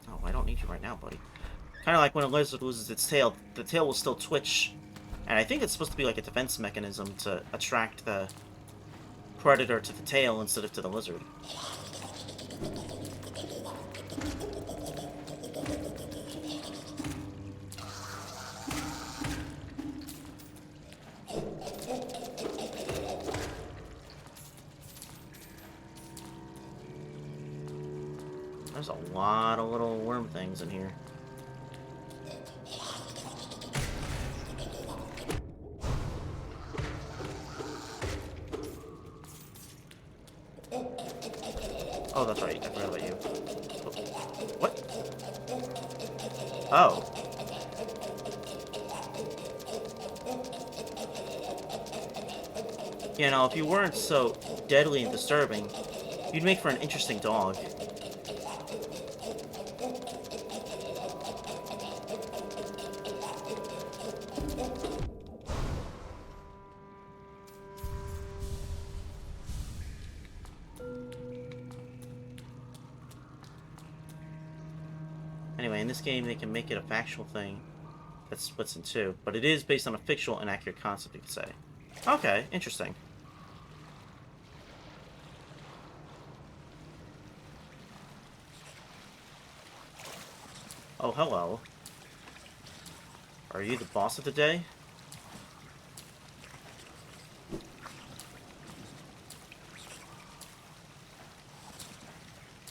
Oh, I don't need you right now, buddy. Kind of like when a lizard loses its tail, the tail will still twitch. And I think it's supposed to be like a defense mechanism to attract the predator to the tail instead of to the lizard. There's a lot of little worm things in here. Oh, that's right. I forgot about you. What? Oh. You know, if you weren't so deadly and disturbing, you'd make for an interesting dog. Anyway, in this game, they can make it a factual thing that splits in two, but it is based on a fictional and accurate concept, you could say. Okay, interesting. Oh, hello. Are you the boss of the day?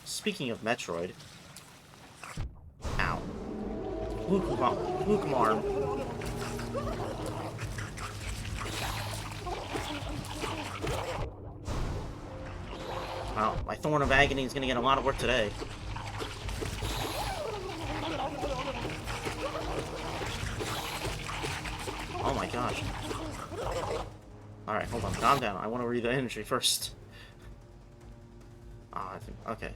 Speaking of Metroid... Ow. Luke arm. Well, my Thorn of Agony is gonna get a lot of work today. Oh my gosh. Alright, hold on. Calm down. I want to read the energy first. Ah, I think... Okay.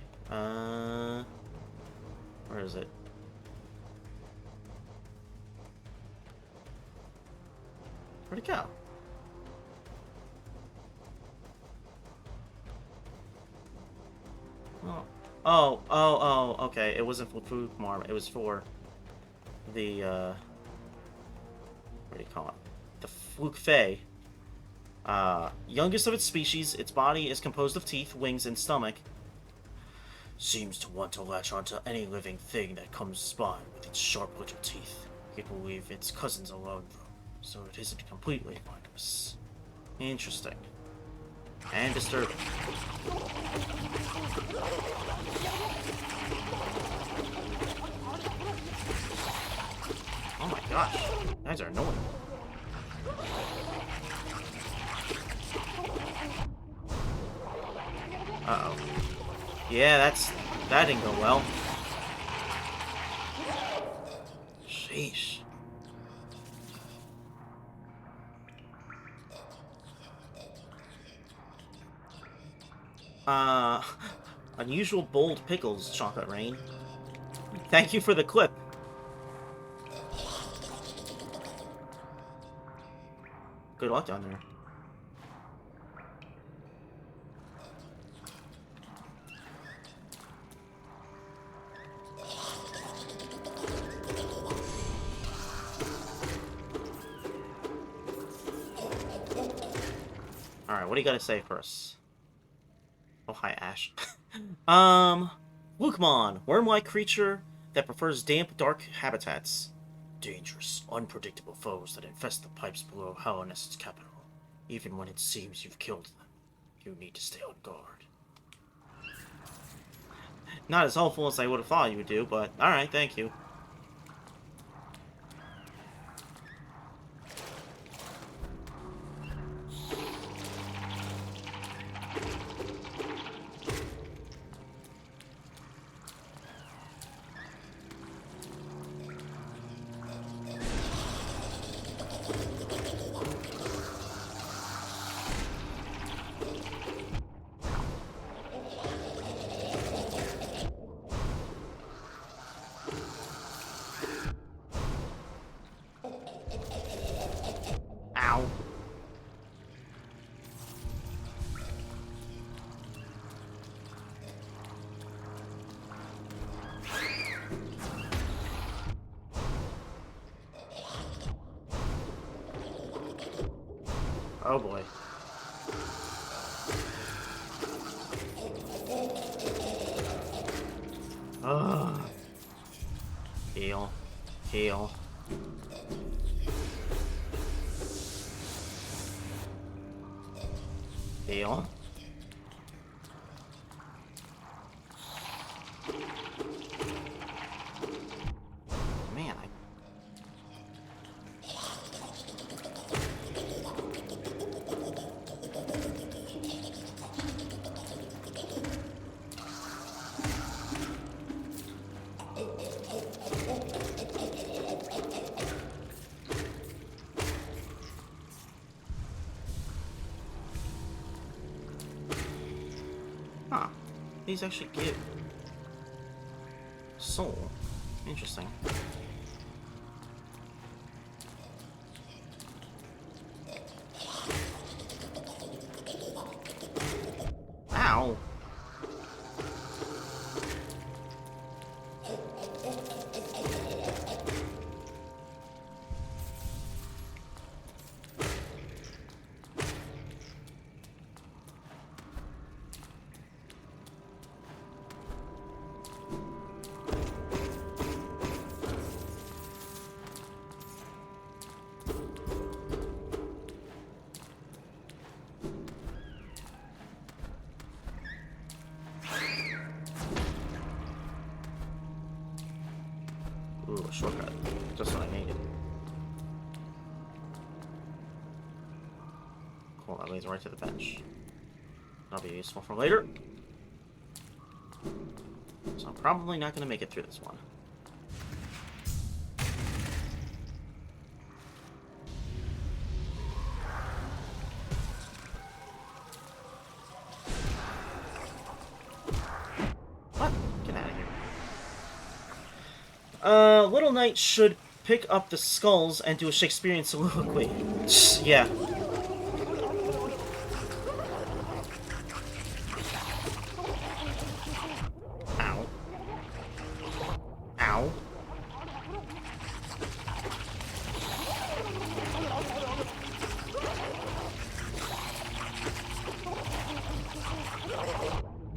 Where is it? Where'd it go? Oh, okay. It wasn't for Food Marm. It was for the, what do you call it? The Fluke Fae. Youngest of its species, its body is composed of teeth, wings, and stomach. Seems to want to latch onto any living thing that comes by with its sharp little teeth. It will leave its cousins alone, though, so it isn't completely mindless. Interesting. And disturbing. Oh my gosh. You guys are annoying. Uh-oh. Yeah, that didn't go well. Sheesh. Unusual bold pickles, Chocolate Rain. Thank you for the clip. Good luck down there. Alright, what do you gotta say for us? Oh, hi, Ash. Wukmon, worm-like creature that prefers damp, dark habitats. Dangerous, unpredictable foes that infest the pipes below Hellenist's capital. Even when it seems you've killed them, you need to stay on guard. Not as helpful as I would have thought you would do, but alright, thank you. Oh boy. Ugh. Heal. Heal. Heal. Man, huh. These actually give soul. Interesting. Ow. Ooh, a shortcut. Just what I needed. Cool, that leads right to the bench. That'll be useful for later. So I'm probably not going to make it through this one. What? Get out of here. Little Knight should pick up the skulls and do a Shakespearean soliloquy. Yeah. Ow. Ow.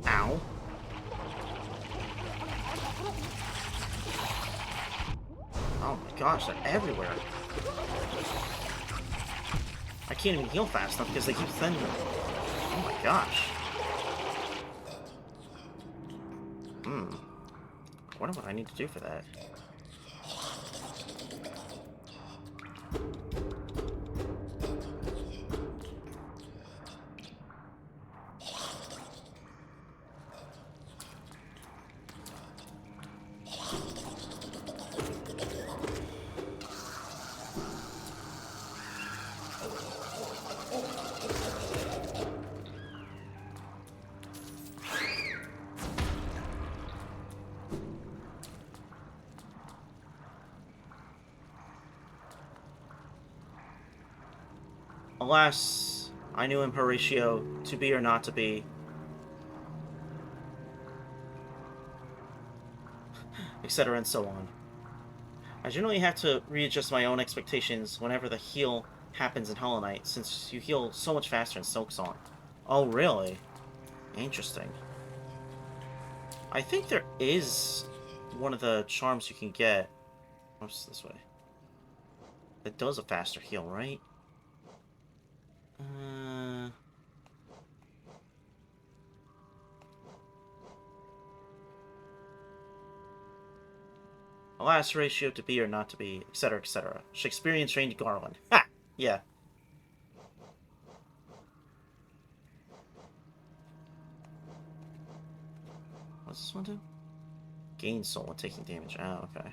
Ow. Oh my gosh, they're everywhere. I can't even heal fast enough because they keep sending them. Oh my gosh. I wonder what I need to do for that. Alas, I knew him Horatio, to be or not to be. Etc. and so on. I generally have to readjust my own expectations whenever the heal happens in Hollow Knight, since you heal so much faster in Silksong. Oh, really? Interesting. I think there is one of the charms you can get. What's this way? That does a faster heal, right? Alas, ratio to be or not to be, etc., etc. Shakespearean trained Garlan. Ha! Yeah. What's this one do? Gain soul when taking damage. Oh, okay.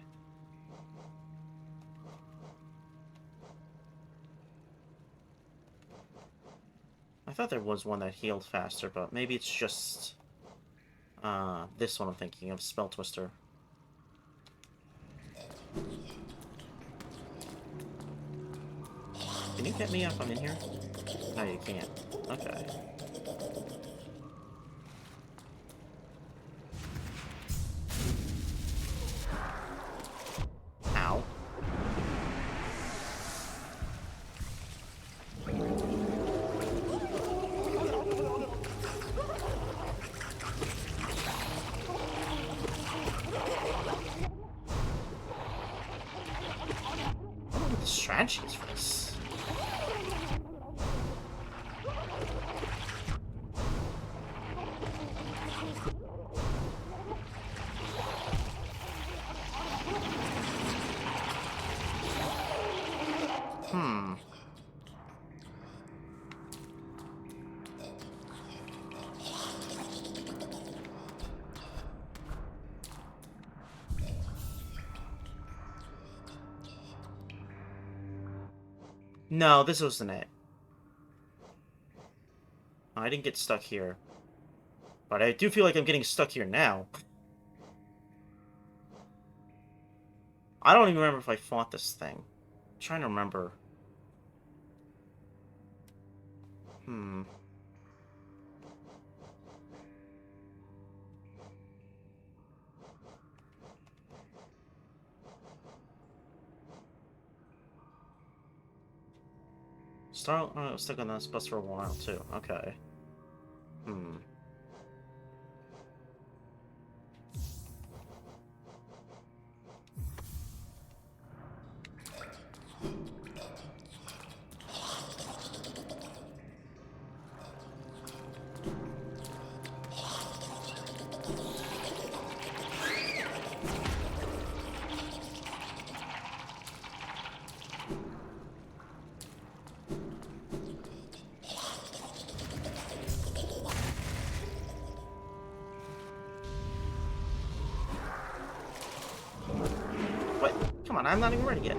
I thought there was one that healed faster, but maybe it's just this one I'm thinking of, Spell Twister. Can you get me if I'm in here? No, you can't. Okay. Ow. mad she is for this. No, this wasn't it. I didn't get stuck here. But I do feel like I'm getting stuck here now. I don't even remember if I fought this thing. I'm trying to remember. Stick on this bus for a while, too. Okay. What? Come on, I'm not even ready yet.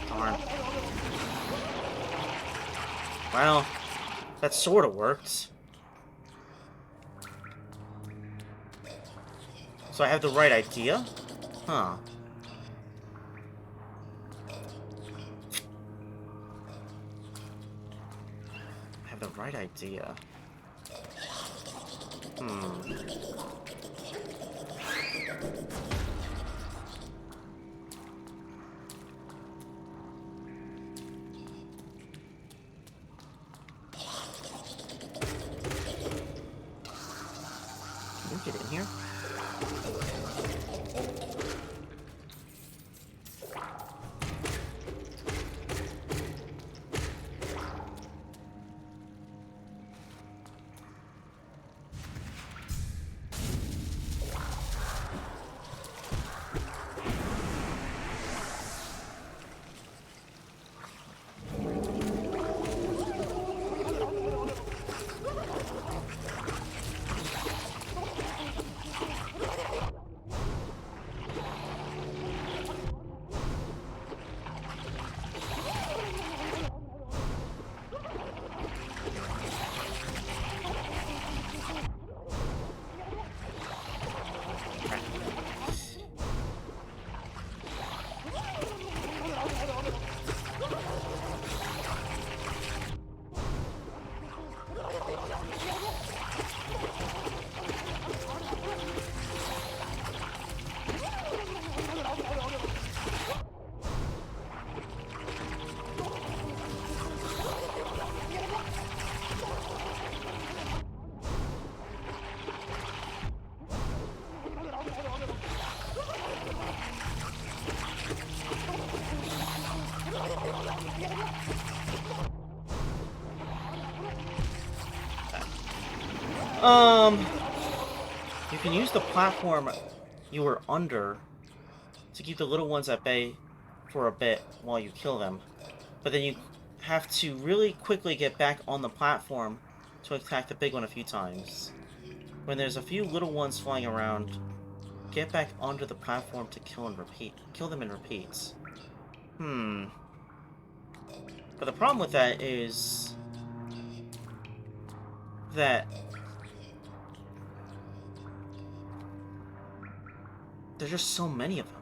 Darn. Well, that sort of worked. So I have the right idea? Huh. I have the right idea. Can you get in here? You can use the platform you were under to keep the little ones at bay for a bit while you kill them. But then you have to really quickly get back on the platform to attack the big one a few times. When there's a few little ones flying around, get back onto the platform to kill them in repeats. But the problem with that is that there's just so many of them.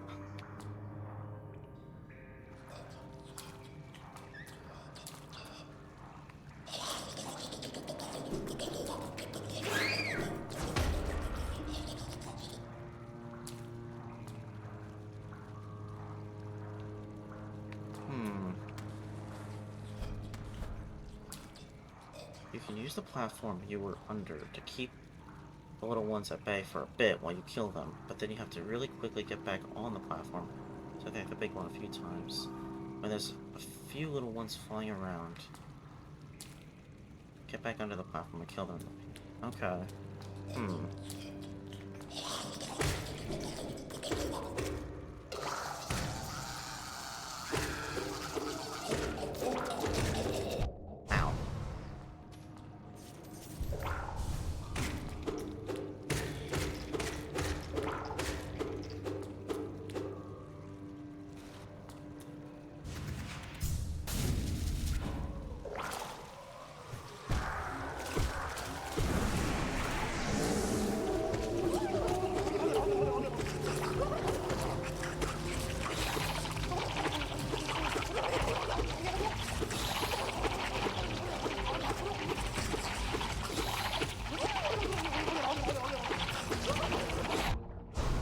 You can use the platform you were under to keep the little ones at bay for a bit while you kill them, but then you have to really quickly get back on the platform. So I think I have to big one a few times. When there's a few little ones flying around, get back onto the platform and kill them. Okay. Ow.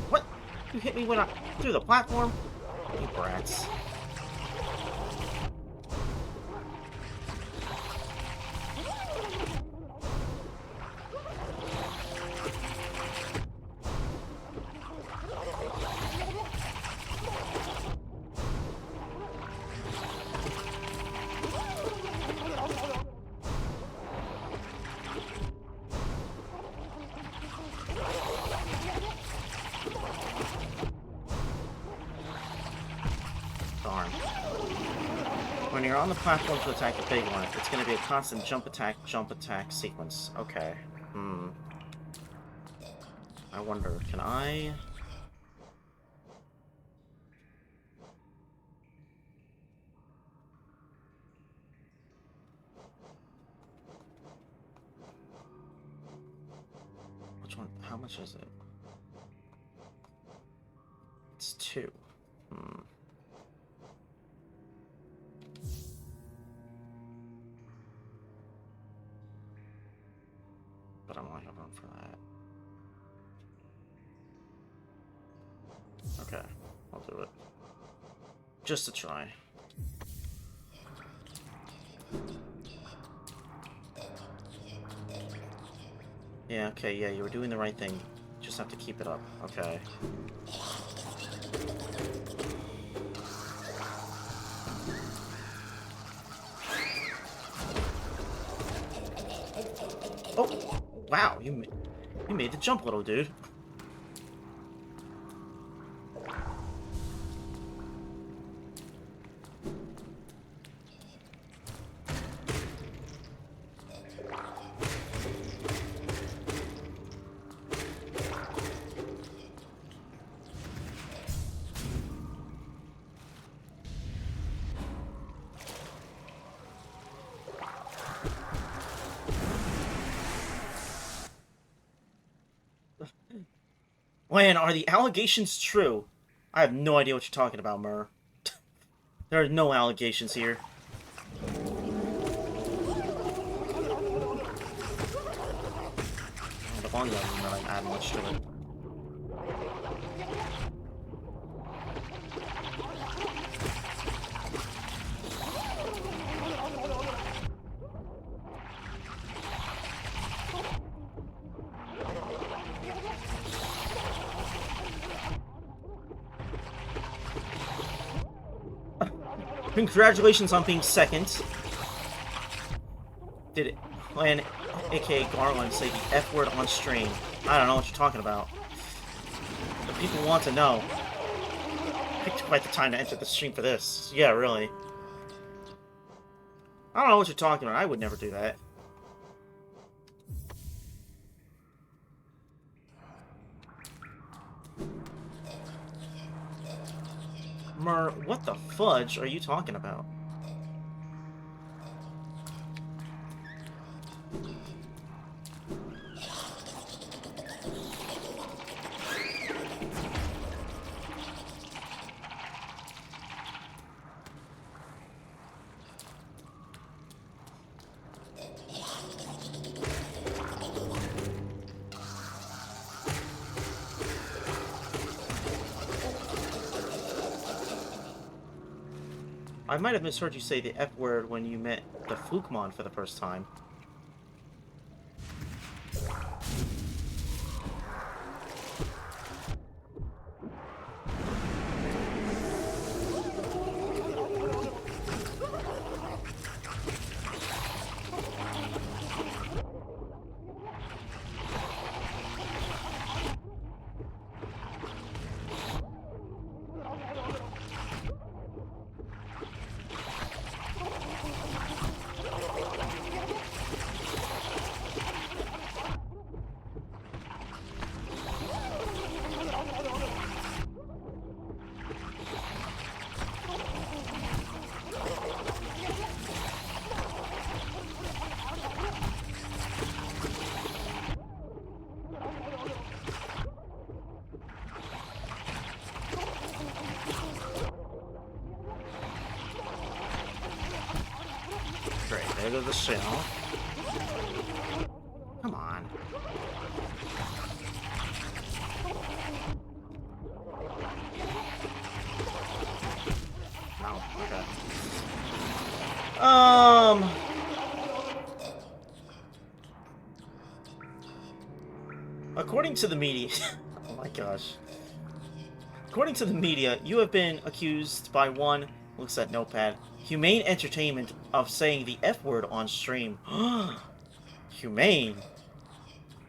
What? You hit me when I through the platform? You brats. Darn. When you're on the platform to attack the big one, it's going to be a constant jump attack sequence. Okay. I wonder, can I... Which one? How much is it? It's 2. But I'm only have room for that. Okay, I'll do it. Just to try. Yeah, okay, yeah, you were doing the right thing. Just have to keep it up. Okay. Oh! Wow, you made the jump, little dude. Lan, are the allegations true? I have no idea what you're talking about, Mur. There are no allegations here. The volume doesn't really add much to it. Congratulations on being second. Did it, Lan, aka Garlan, say the F word on stream? I don't know what you're talking about. The people want to know. Picked quite the time to enter the stream for this. Yeah, really. I don't know what you're talking about. I would never do that. What the fudge are you talking about? I might have misheard you say the F word when you met the Flukemon for the first time. Great, there goes the shell. Come on. No, okay. According to the media... oh my gosh. According to the media, you have been accused by one, looks at notepad, Humane Entertainment of saying the F word on stream. Humane?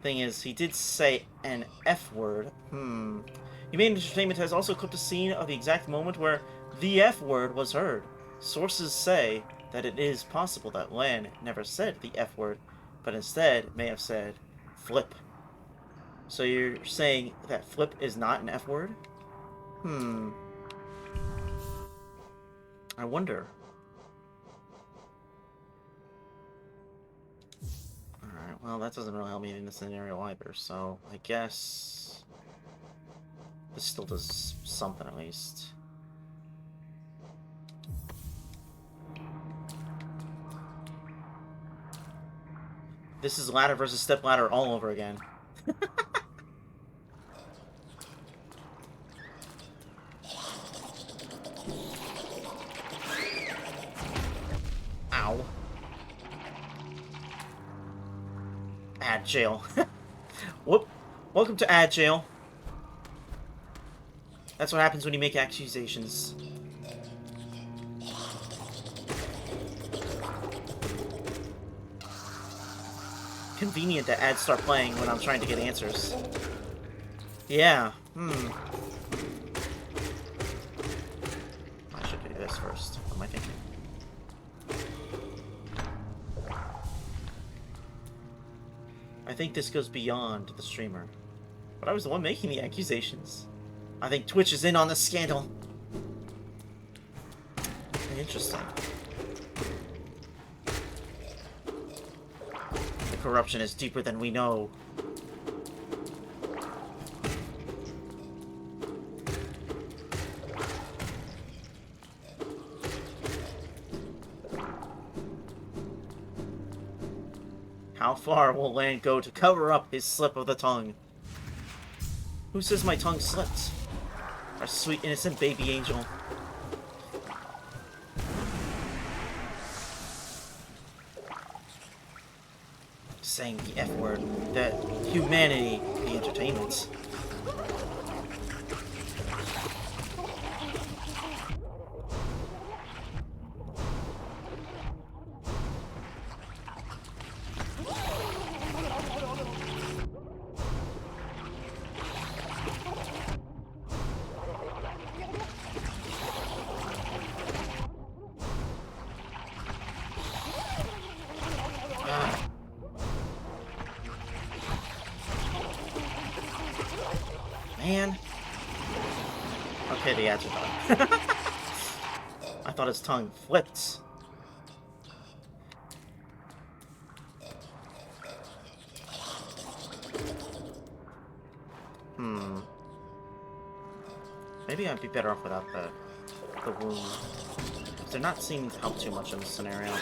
Thing is, he did say an F word. Humane Entertainment has also clipped a scene of the exact moment where the F word was heard. Sources say that it is possible that Lan never said the F word, but instead may have said flip. So you're saying that flip is not an F word? I wonder. Alright, well, that doesn't really help me in this scenario either, so I guess this still does something at least. This is ladder versus step ladder all over again. Ow. Ad jail. Whoop. Welcome to ad jail. That's what happens when you make accusations. Convenient that ads start playing when I'm trying to get answers. Yeah. I should do this first. What am I thinking? I think this goes beyond the streamer. But I was the one making the accusations. I think Twitch is in on the scandal. Interesting. The corruption is deeper than we know. How far will Lan go to cover up his slip of the tongue? Who says my tongue slipped? Our sweet innocent baby angel. Saying the F word, that humanity, the entertainment. Man. Okay, the ads are done. thought his tongue flipped. Maybe I'd be better off without the wound. They're not seeming to help too much in this scenario.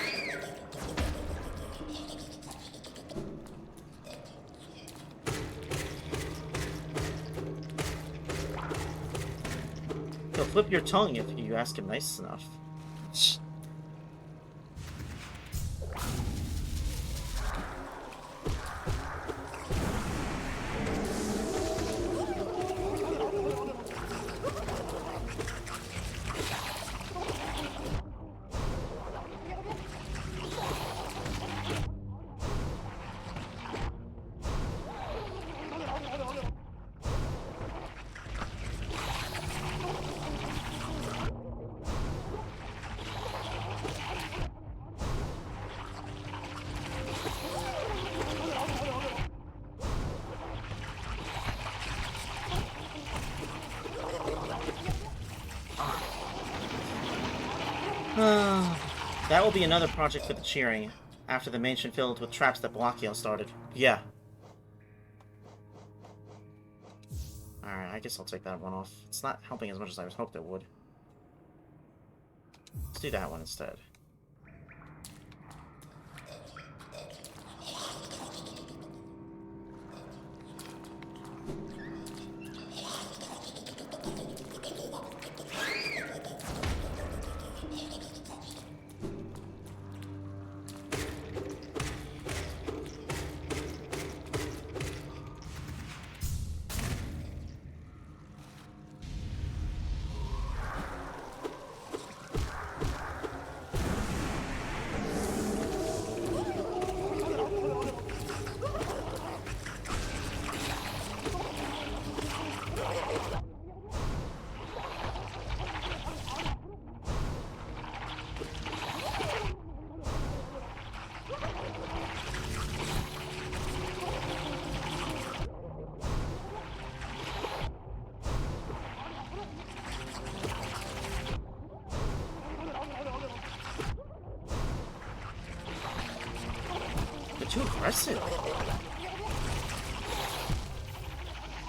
He'll flip your tongue if you ask him nice enough. That will be another project for the cheering, after the mansion filled with traps that Blockio started. Yeah. Alright, I guess I'll take that one off. It's not helping as much as I was hoped it would. Let's do that one instead. Too aggressive.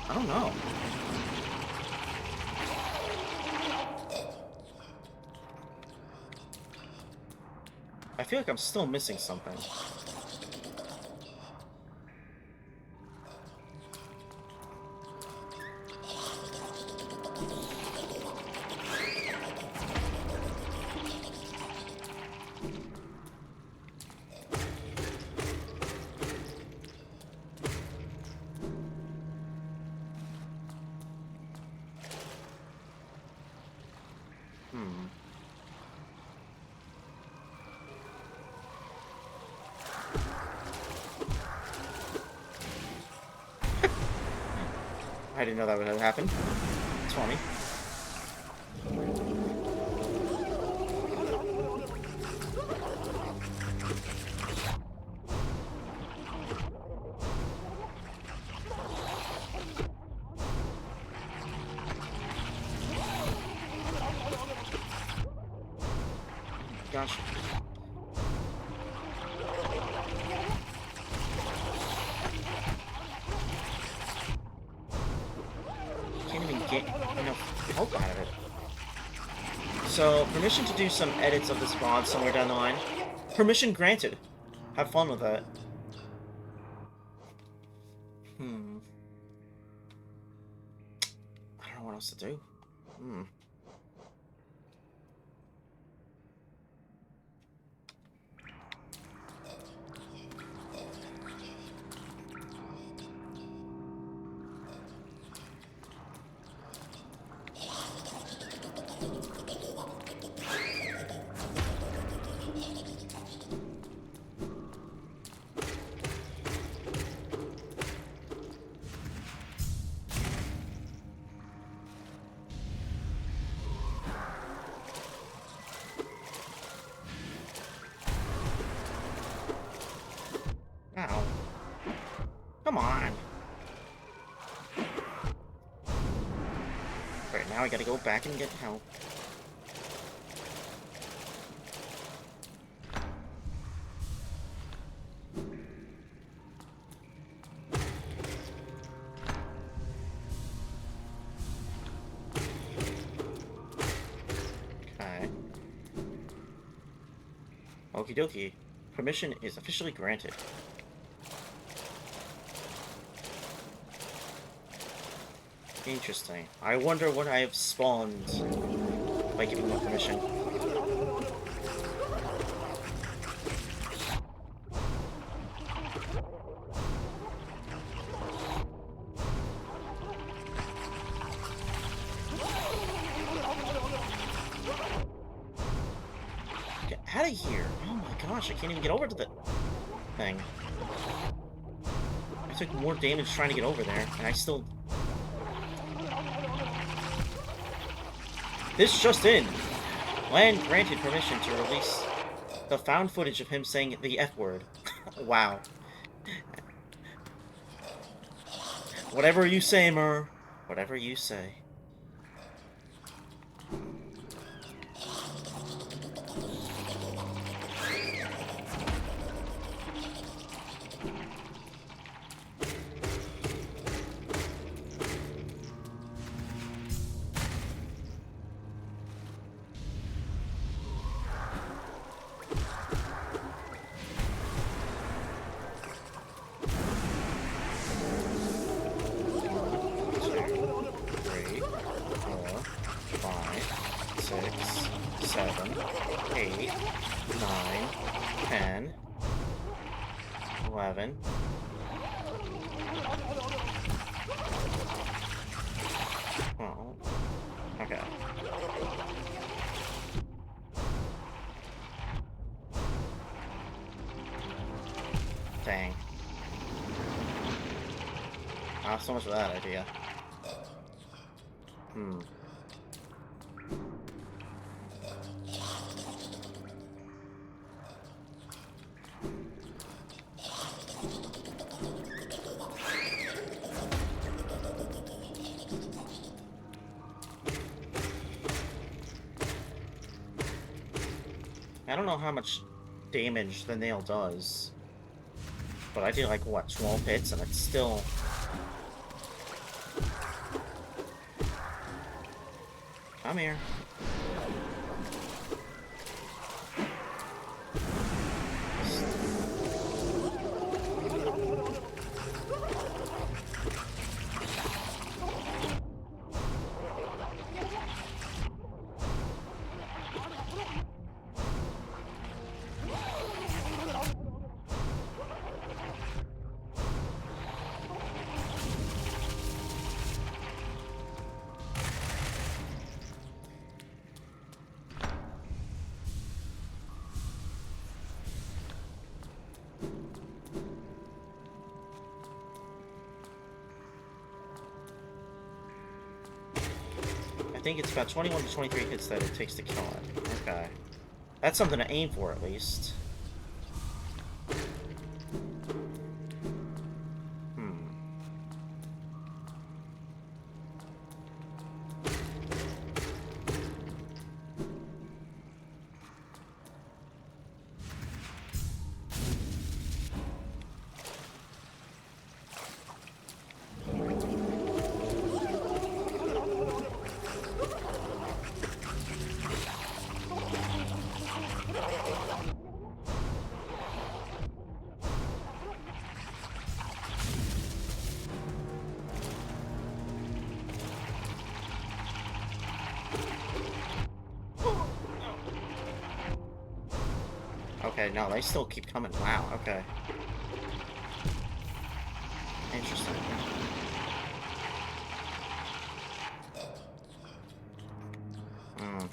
I don't know. I feel like I'm still missing something. I didn't know that would happen. It's funny. Gosh. Can't even get enough help out of it. So, permission to do some edits of this VOD somewhere down the line. Permission granted. Have fun with that. I don't know what else to do. Ow. Come on. Right, now I gotta go back and get help. Okay. Okie dokie. Permission is officially granted. Interesting. I wonder what I have spawned by giving them permission. Get out of here! Oh my gosh, I can't even get over to the thing. I took more damage trying to get over there, and I still... This just in! Land granted permission to release the found footage of him saying the F word. Wow. Whatever you say, Mur. Whatever you say. Oh, okay. Dang. Not so much of that idea. Hmm. I don't know how much damage the nail does, but I did like, what, 12 hits, and it's still... Come here. I think it's about 21 to 23 hits that it takes to kill it. Okay. That's something to aim for, at least. Hmm. Okay, no, they still keep coming. Wow, okay. Interesting. Hmm.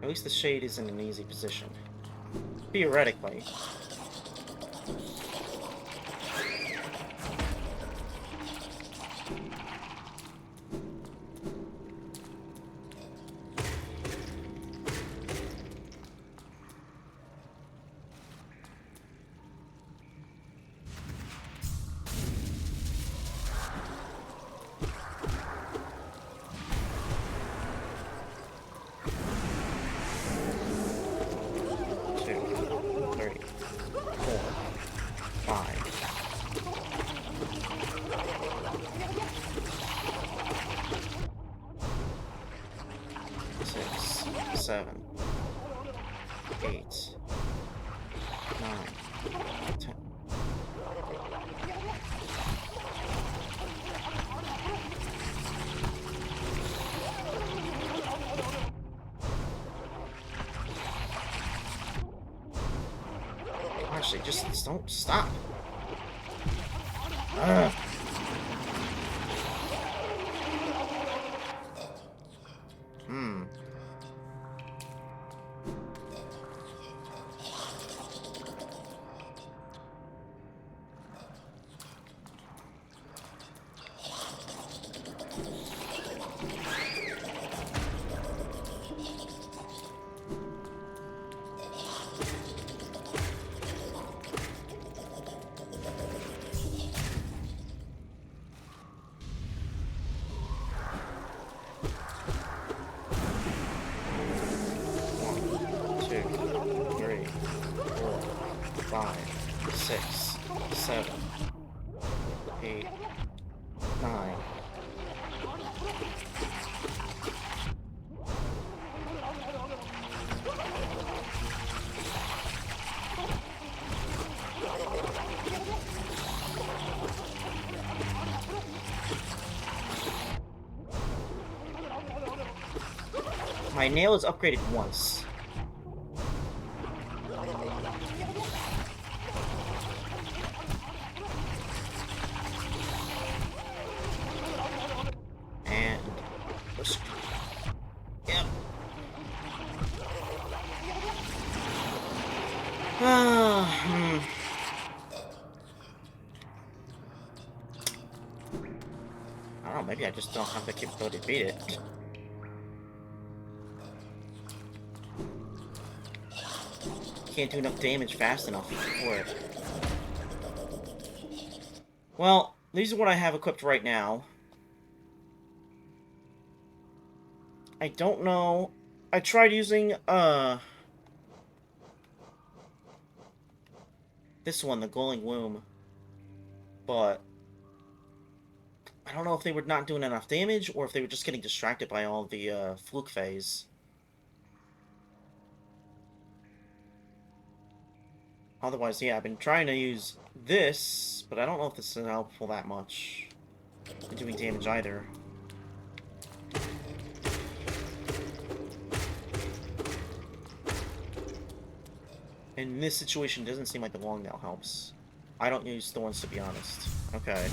At least the shade is in an easy position. Theoretically. Two, three, 7, 8, 9, 10. Actually, just don't stop. Ugh. Hmm. One, two, 3, 4, 5, 6, 7, 8, 9. My nail is upgraded once. And... Yep. I don't know, maybe I just don't have the capability to beat it. Can't do enough damage fast enough for it. Well, these are what I have equipped right now. I don't know. I tried using, this one, the Glowing Womb. But I don't know if they were not doing enough damage, or if they were just getting distracted by all the, fluke phase. Otherwise, yeah, I've been trying to use this, but I don't know if this is helpful that much in doing damage either. In this situation, it doesn't seem like the long nail helps. I don't use thorns, to be honest. Okay,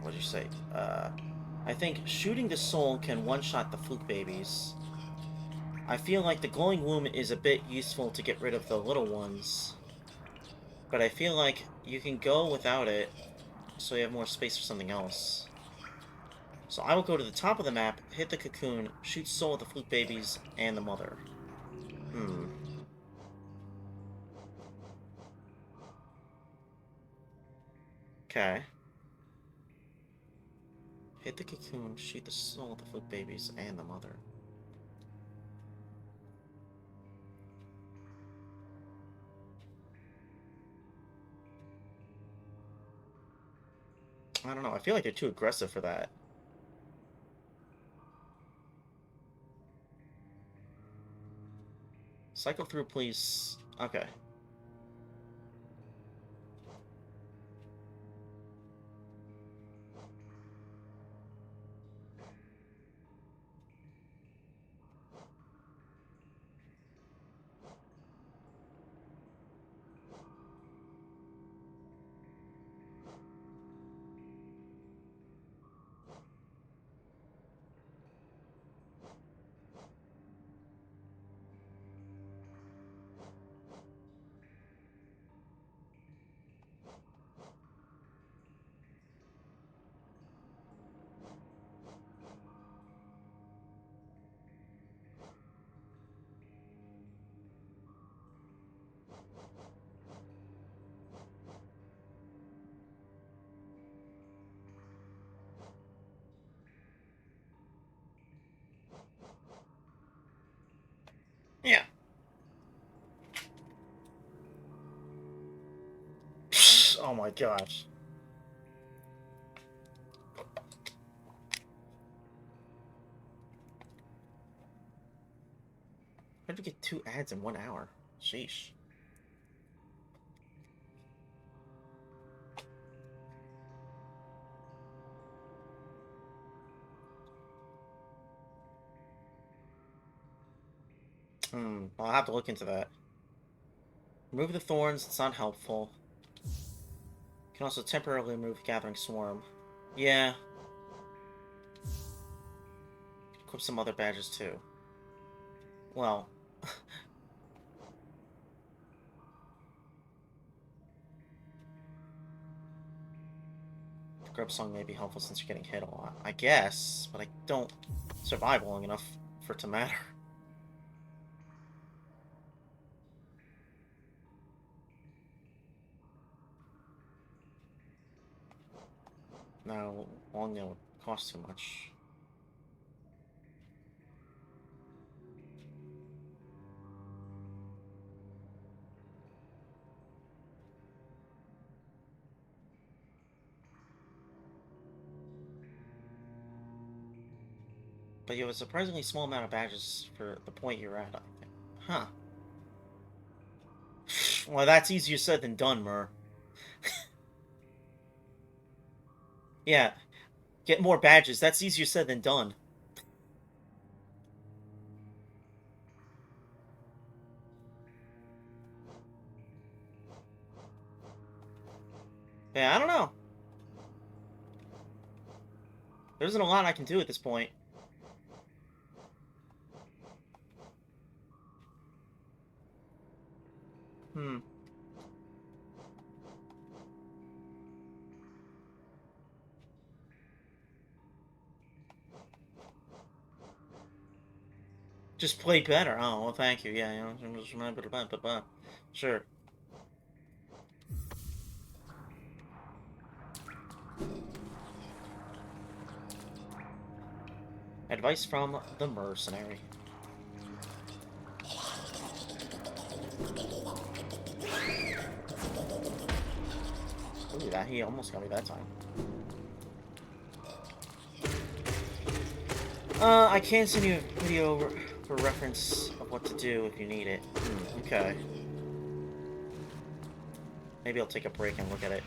What did you say? I think shooting the soul can one-shot the fluke babies. I feel like the glowing womb is a bit useful to get rid of the little ones. But I feel like you can go without it, so you have more space for something else. So I will go to the top of the map, hit the cocoon, shoot soul at the fluke babies, and the mother. Okay. Hit the cocoon, shoot the soul at the fluke babies, and the mother. I don't know, I feel like they're too aggressive for that. Cycle through, please. Okay. Oh my gosh. How did we get 2 ads in 1 hour? Sheesh. I'll have to look into that. Remove the thorns, it's not helpful. Can also temporarily remove the gathering swarm. Yeah. Equip some other badges too. Well. The grub song may be helpful since you're getting hit a lot. I guess, but I don't survive long enough for it to matter. No, long it would cost too much. But you have a surprisingly small amount of badges for the point you're at, I think. Huh. Well, that's easier said than done, Mur. Yeah, get more badges. That's easier said than done. Yeah, I don't know. There isn't a lot I can do at this point. Just play better. Oh, well, thank you. Yeah, you know, just remember to sure. Advice from the mercenary. Ooh, that he almost got me that time. I can send you a video for reference of what to do if you need it. Okay. Maybe I'll take a break and look at it.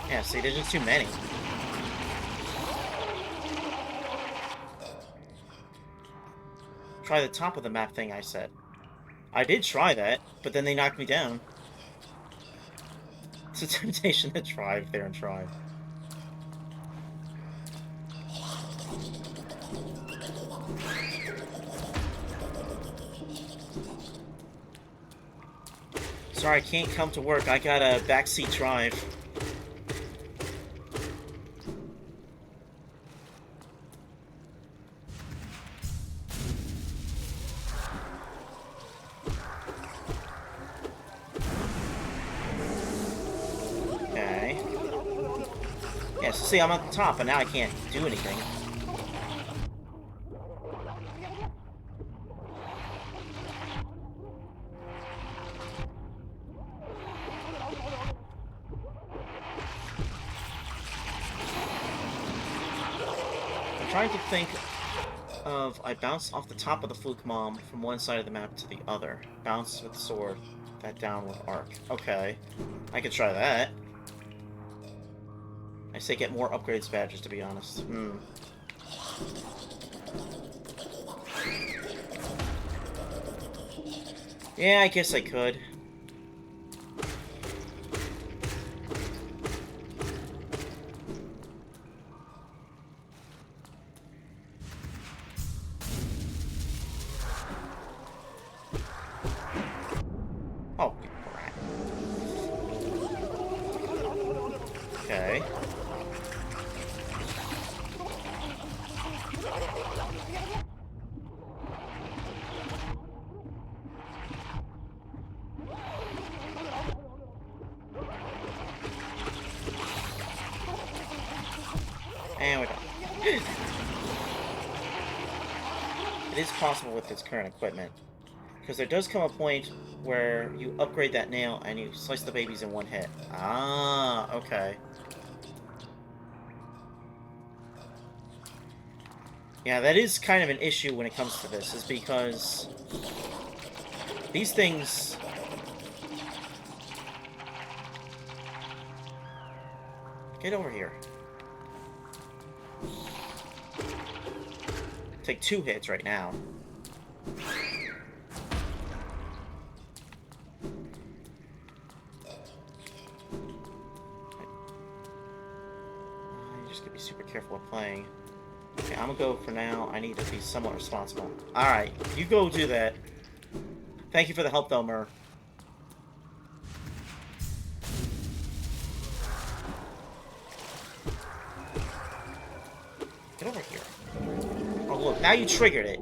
Yeah, see, there's just too many. Try the top of the map thing I said. I did try that, but then they knocked me down. It's a temptation to drive there and try. Sorry, I can't come to work. I got a backseat drive. Okay. Yeah, so see, I'm at the top, but now I can't do anything. I'm trying to think of... I bounce off the top of the fluke bomb from one side of the map to the other. Bounce with the sword. That down with arc. Okay. I could try that. I say get more upgrades badges, to be honest. Yeah, I guess I could. Oh, you brat. Okay. And we're done. It is possible with its current equipment. Because there does come a point where you upgrade that nail and you slice the babies in one hit. Ah, okay. Yeah, that is kind of an issue when it comes to this, is because these things... Get over here. Take 2 hits right now. You just gotta be super careful of playing. Okay, I'm gonna go for now. I need to be somewhat responsible. Alright, you go do that. Thank you for the help, though, Mur. Get over here. Oh, look, now you triggered it.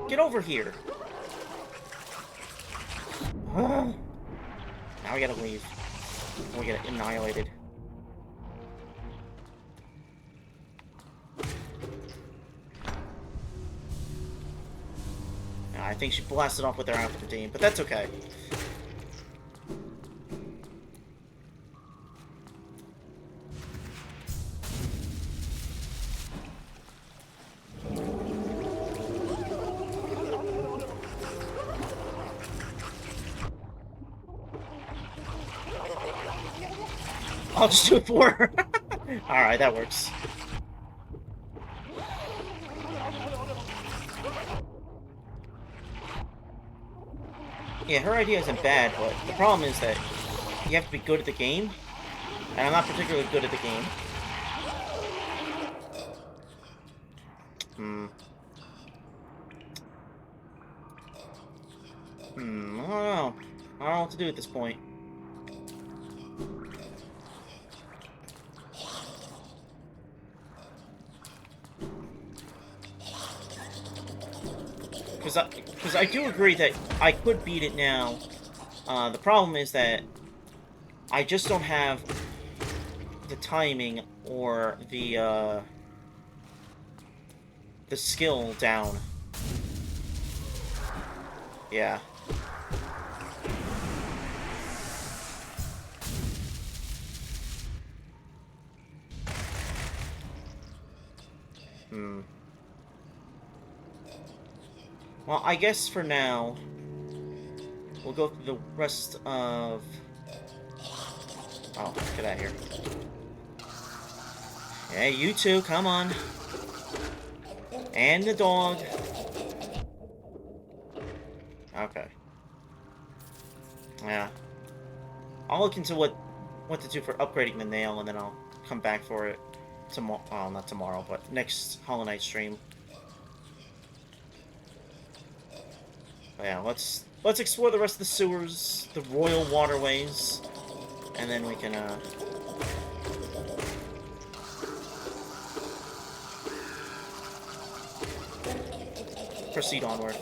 Get over here. Now we gotta leave. We get annihilated. I think she blasted off with her amphitheine, but that's okay. I'll just do it for her. Alright, that works. Yeah, her idea isn't bad, but the problem is that you have to be good at the game, and I'm not particularly good at the game. I don't know. I don't know what to do at this point. Because I do agree that I could beat it now. The problem is that I just don't have the timing or the skill down. Yeah. Well, I guess for now, we'll go through the rest of... Oh, get out of here. Hey, you two, come on. And the dog. Okay. Yeah. I'll look into what to do for upgrading the nail, and then I'll come back for it tomorrow. Well, not tomorrow, but next Hollow Knight stream. But yeah, let's explore the rest of the sewers, the royal waterways, and then we can proceed onward.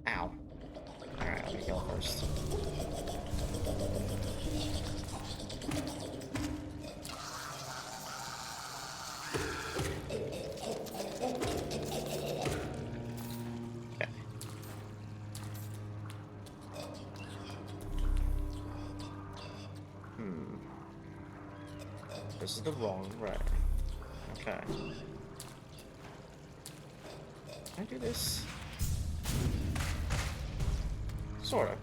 Ow. Alright, let me heal first. Okay. This is the wrong way. Okay. Can I do this? Sorta.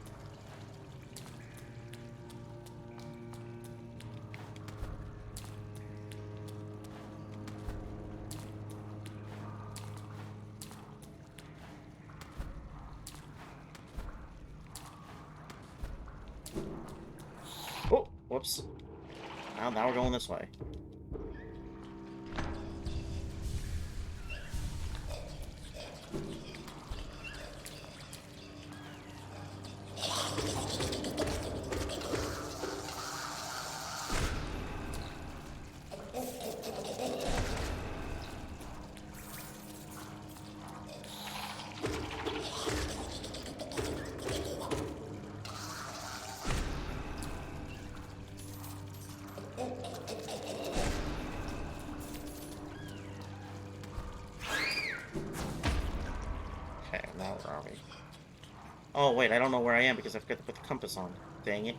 Whoops. Now we're going this way. Okay, now where are we? Oh, wait, I don't know where I am because I forgot to put the compass on. Dang it.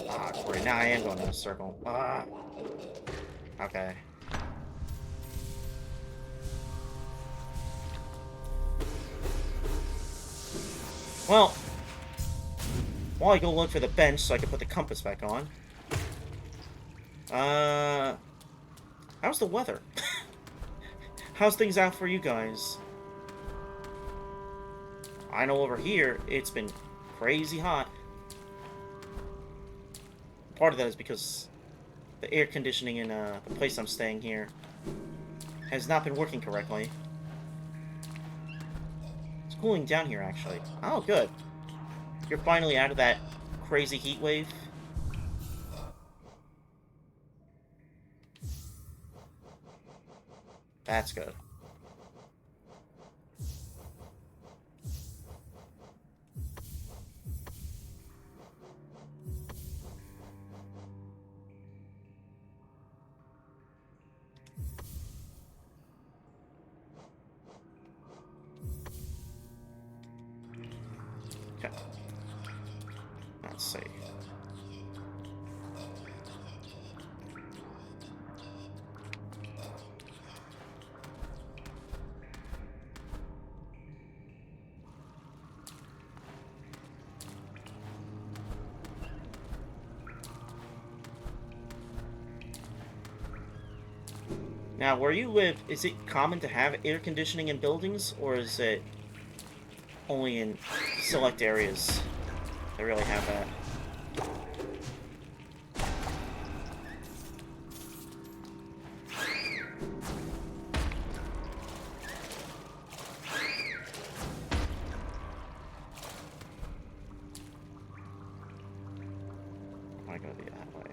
Ah, great. Now I am going in a circle. Ah. Okay. Well, while I go look for the bench so I can put the compass back on. How's the weather? How's things out for you guys? I know over here, it's been crazy hot. Part of that is because the air conditioning in the place I'm staying here has not been working correctly. It's cooling down here, actually. Oh, good. You're finally out of that crazy heat wave. That's good. Okay. Let's see. Now, where you live, is it common to have air conditioning in buildings, or is it only in select areas that really have that? Am I gonna be that way?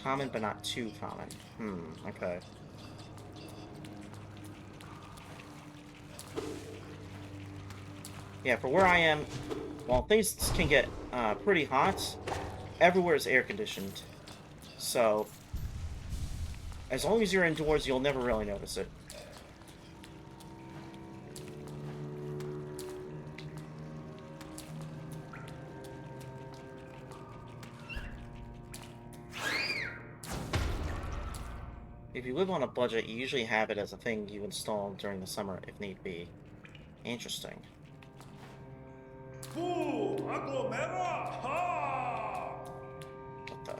Common, but not too common. Okay. Yeah, for where I am, well, things can get pretty hot. Everywhere is air conditioned. So, as long as you're indoors, you'll never really notice it. If you live on a budget, you usually have it as a thing you install during the summer if need be. Interesting. What the?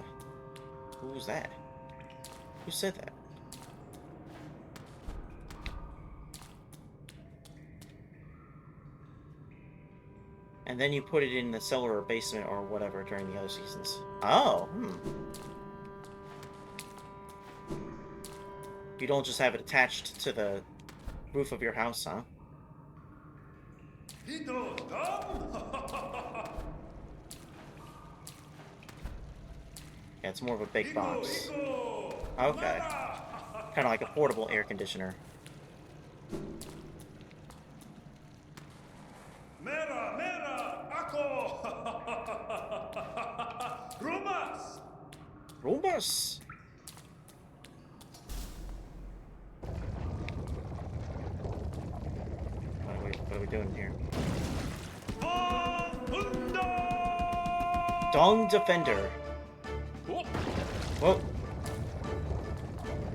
Who's that? Who said that? And then you put it in the cellar or basement or whatever during the other seasons. Oh, You don't just have it attached to the roof of your house, huh? Yeah, it's more of a big box. Okay. Kind of like a portable air conditioner. Roombas! What are we doing here? Dong Defender. Whoa.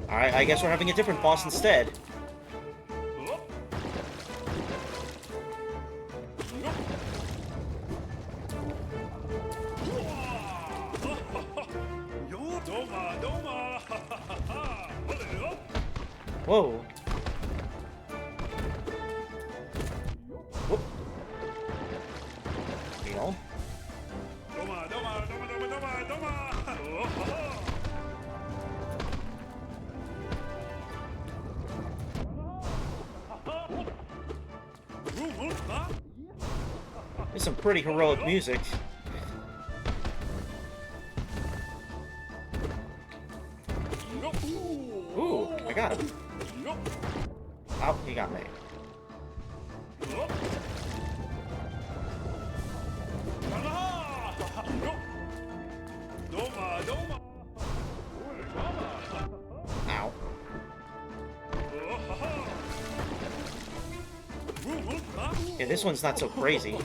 Alright, I guess we're having a different boss instead. Whoa. Whoop. Heal. There's some pretty heroic music. Ooh, I got him. Oh, he got me. Ow. Yeah, this one's not so crazy.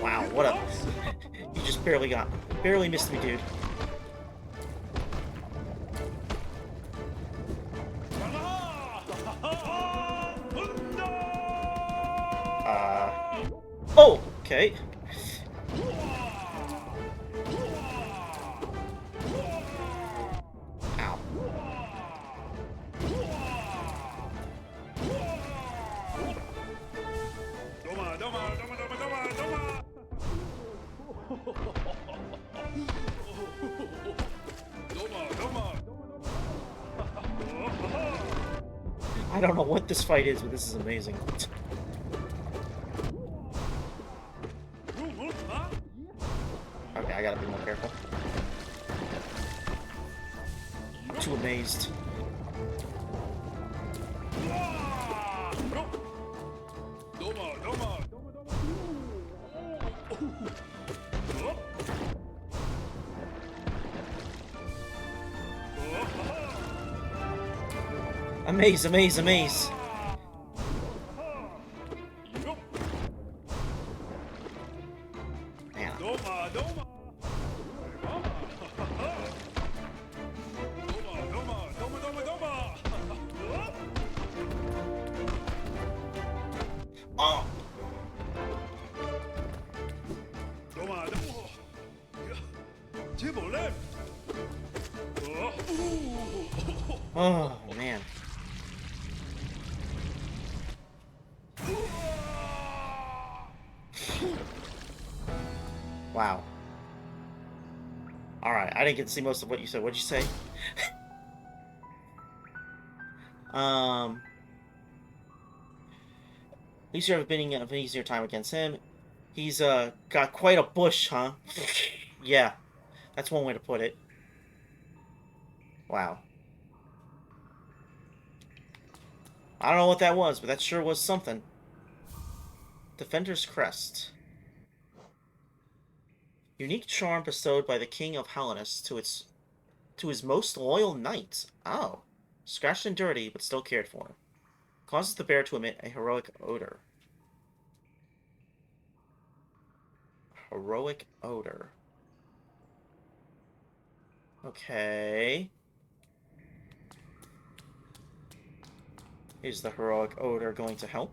Wow, what a... You just barely missed me, dude. Oh, okay. Ow. I don't know what this fight is, but this is amazing. Okay, I gotta be more careful. I'm too amazed. Amaze, amaze, amaze. Man. Oh. Oh, man. Wow. Alright, I didn't get to see most of what you said. What'd you say? At least you're having an easier time against him. He's, got quite a bush, huh? Yeah, that's one way to put it. Wow. I don't know what that was, but that sure was something. Defender's Crest. Unique charm bestowed by the King of Hellenes to his most loyal knights. Oh. Scratched and dirty, but still cared for. Causes the bear to emit a heroic odor. Heroic odor. Okay. Is the heroic odor going to help?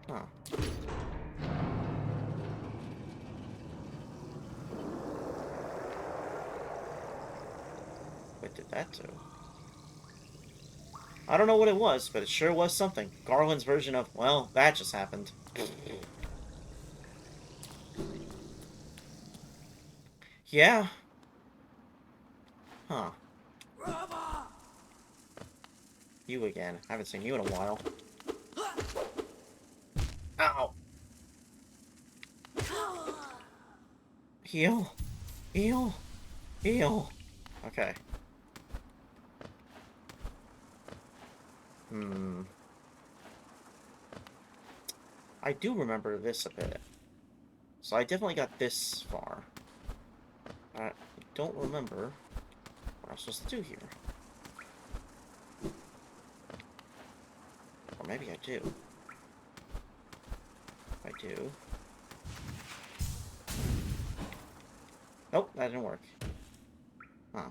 Huh. What did that do? I don't know what it was, but it sure was something. Garland's version of, well, that just happened. Yeah. Huh. You again. I haven't seen you in a while. Ow! Heal. Heal. Heal. Okay. I do remember this a bit. So I definitely got this far. I don't remember what I'm supposed to do here. Or maybe I do. I do. Nope, that didn't work. Huh.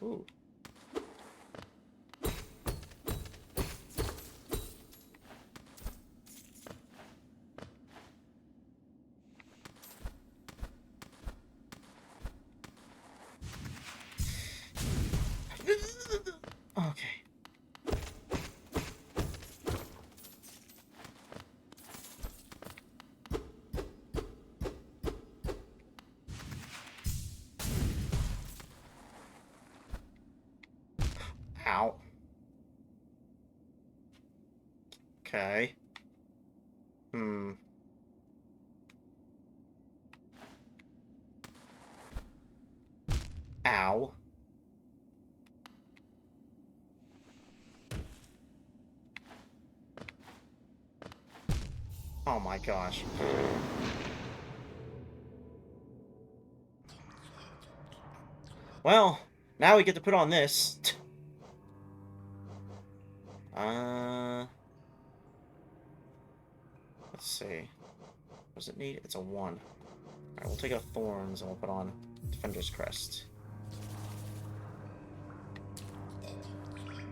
Ooh. Okay. Ow. Okay. Hmm. Ow. Oh my gosh. Well, now we get to put on this. Let's see. What does it need? It's a 1. Alright, we'll take out Thorns and we'll put on Defender's Crest.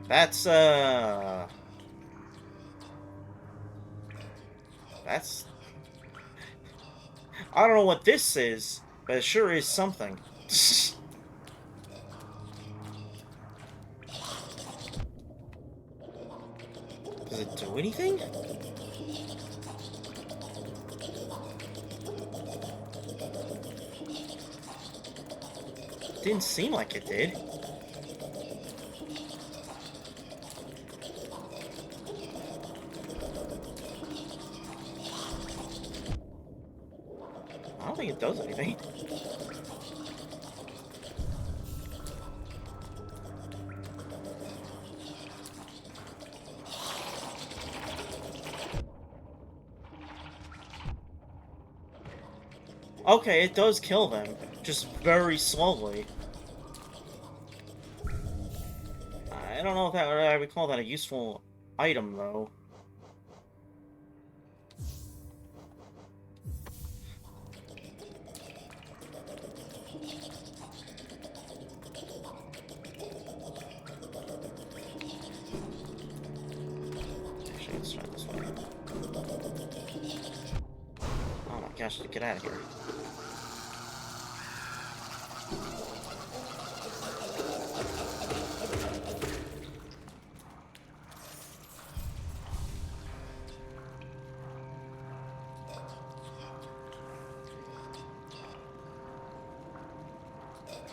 That's, That's... I don't know what this is, but it sure is something. Does it do anything? Didn't seem like it did. I don't think it does anything. Okay, it does kill them, just very slowly. I don't know if I would call that a useful item, though. Actually, let's try this way. Oh my gosh, get out of here.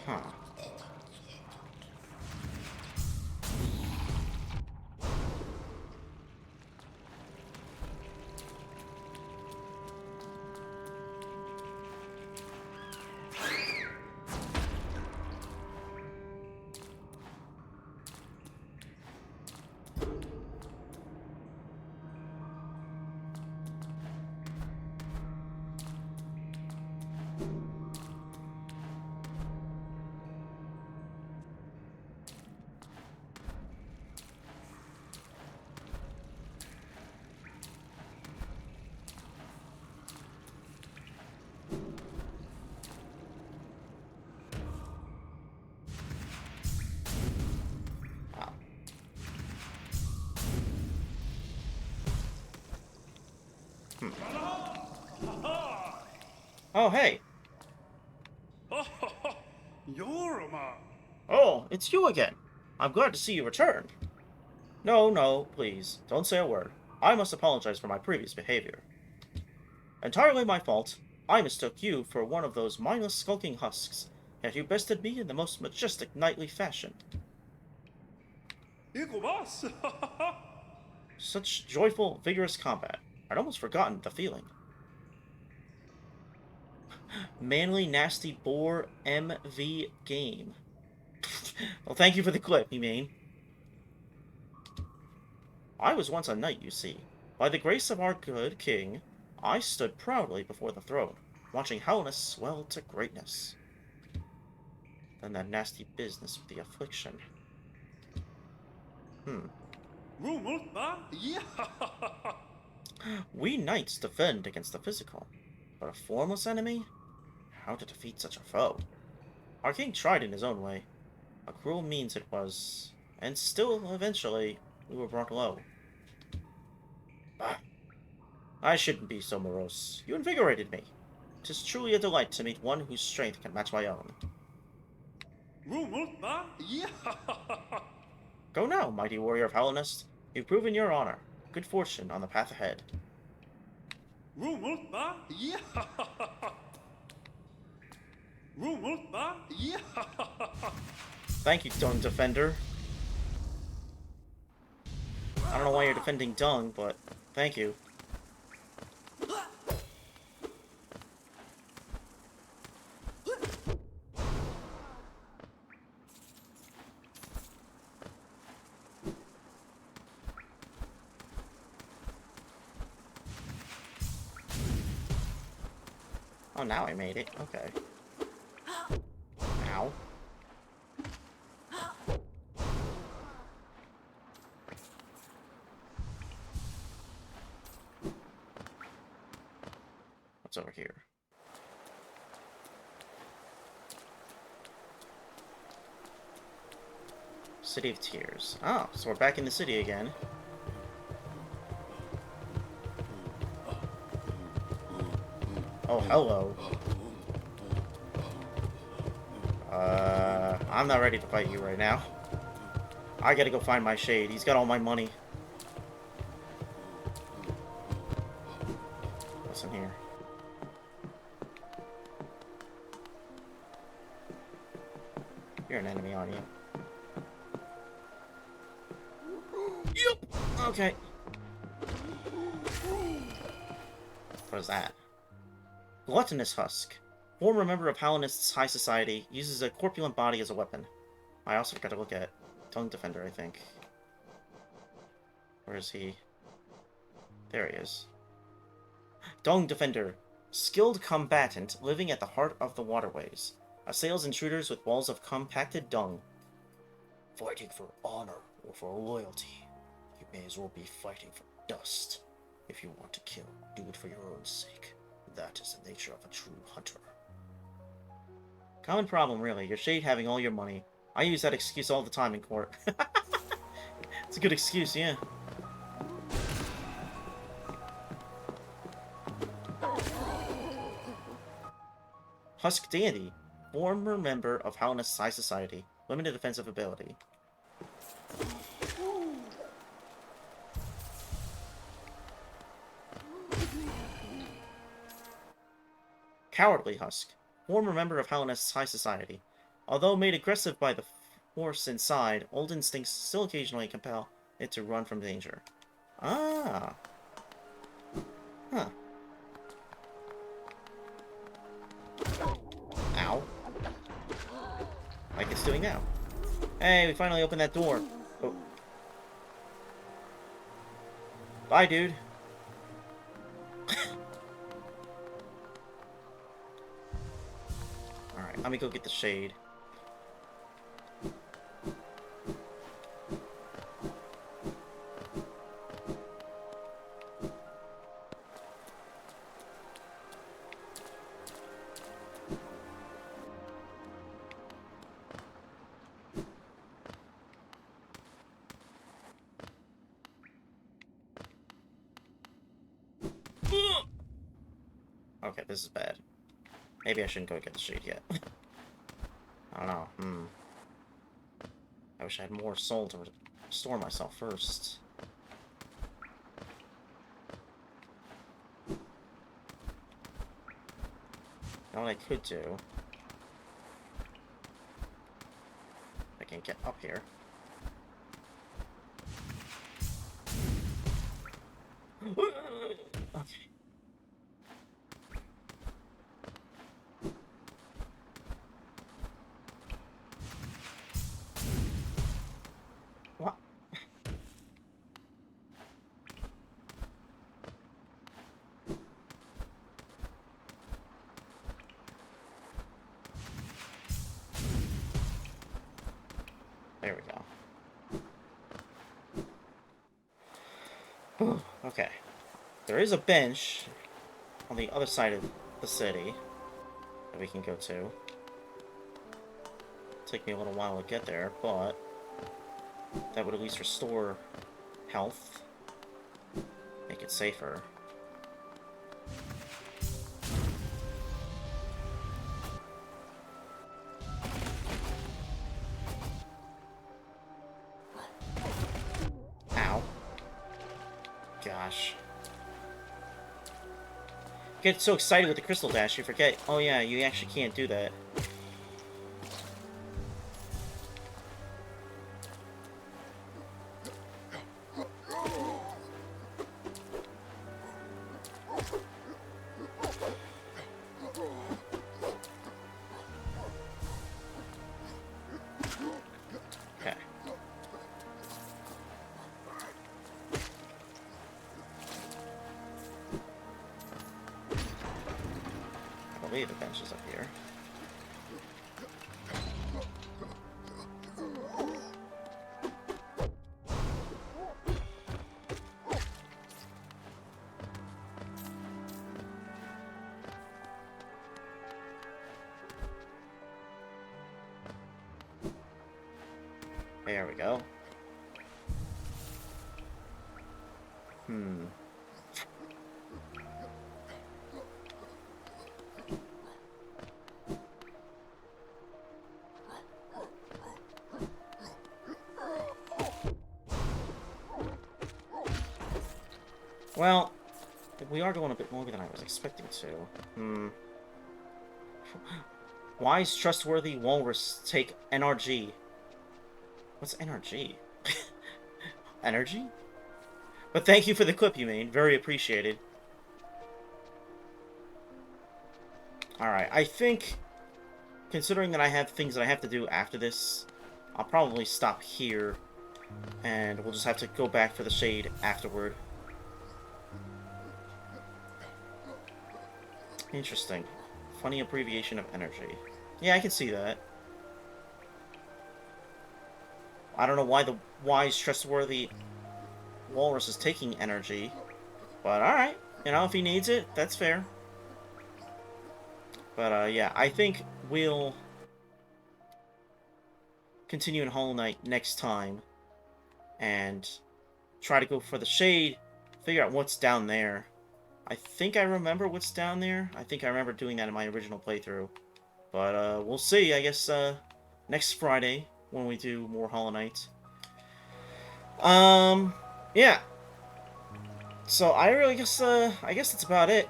Huh. Wow. Oh, hey. Yorama! Oh, it's you again. I'm glad to see you return. No, no, please, don't say a word. I must apologize for my previous behavior. Entirely my fault. I mistook you for one of those mindless skulking husks, yet you bested me in the most majestic knightly fashion. Icobas! Such joyful, vigorous combat. I'd almost forgotten the feeling. Manly, nasty boar MV game. Well, thank you for the clip, you mean. I was once a knight, you see. By the grace of our good king, I stood proudly before the throne, watching Hellas swell to greatness. Then that nasty business with the affliction. Rumulta? Yeah! We knights defend against the physical, but a formless enemy? How to defeat such a foe? Our king tried in his own way. A cruel means it was, and still, eventually, we were brought low. Ah, I shouldn't be so morose. You invigorated me. 'Tis truly a delight to meet one whose strength can match my own. Rumulta? Yeah. Go now, mighty warrior of Howlnest. You've proven your honor. Good fortune on the path ahead. Rumulta? Yeah. Rumulta? Yeah. Thank you, Dung Defender. I don't know why you're defending Dung, but thank you. Oh, now I made it. Okay. Ow. What's over here? City of Tears. Oh, so we're back in the city again. Oh, hello. I'm not ready to fight you right now. I gotta go find my shade. He's got all my money. What's in here? You're an enemy, aren't you? Yep! Okay. What is that? Gluttonous Husk. Former member of Howlnest's High Society, uses a corpulent body as a weapon. I also forgot to look at Tongue Defender, I think. Where is he? There he is. Tongue Defender. Skilled combatant living at the heart of the waterways. Assails intruders with walls of compacted dung. Fighting for honor or for loyalty. You may as well be fighting for dust. If you want to kill, do it for your own sake. That is the nature of a true hunter. Common problem, really. Your shade having all your money. I use that excuse all the time in court. It's a good excuse, yeah. Husk Deity. Former member of Howlnest's High Society. Limited defensive ability. Cowardly Husk. Former member of Howlnest's High Society. Although made aggressive by the force inside, old instincts still occasionally compel it to run from danger. Ah. Huh. Ow. Like it's doing now. Hey, we finally opened that door. Oh. Bye, dude. Alright, let me go get the shade. Okay, this is bad. Maybe I shouldn't go get the shade yet. I don't know. I wish I had more soul to restore myself first. You know what I could do? I can get up here. Okay. What? There we go. Okay. There is a bench on the other side of the city that we can go to take me a little while to get there, but that would at least restore health. Make it safer. Ow. Gosh. Get so excited with the crystal dash, you forget, oh yeah, you actually can't do that. Okay. I believe the bench is up here. There we go. Well, we are going a bit longer than I was expecting to. Wise, trustworthy walrus take NRG. What's NRG? Energy? But thank you for the clip you made. Very appreciated. Alright, I think, considering that I have things that I have to do after this, I'll probably stop here, and we'll just have to go back for the shade afterward. Interesting. Funny abbreviation of energy. Yeah, I can see that. I don't know why the wise, trustworthy walrus is taking energy, but alright. You know, if he needs it, that's fair. But, yeah, I think we'll continue in Hollow Knight next time and try to go for the shade, figure out what's down there. I think I remember what's down there. I think I remember doing that in my original playthrough. But, we'll see, I guess, next Friday when we do more Hollow Knight. Yeah. So, I guess that's about it.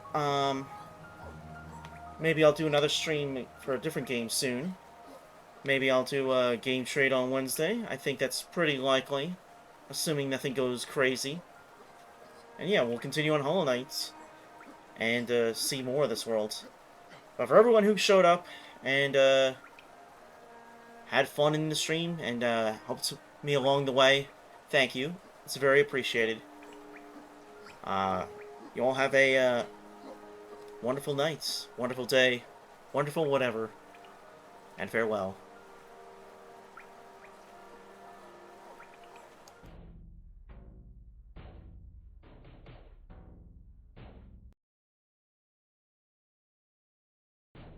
Maybe I'll do another stream for a different game soon. Maybe I'll do a game trade on Wednesday. I think that's pretty likely, assuming nothing goes crazy. And yeah, we'll continue on Hollow Knight and see more of this world. But for everyone who showed up and had fun in the stream and helped me along the way, thank you. It's very appreciated. You all have a wonderful night, wonderful day, wonderful whatever, and farewell.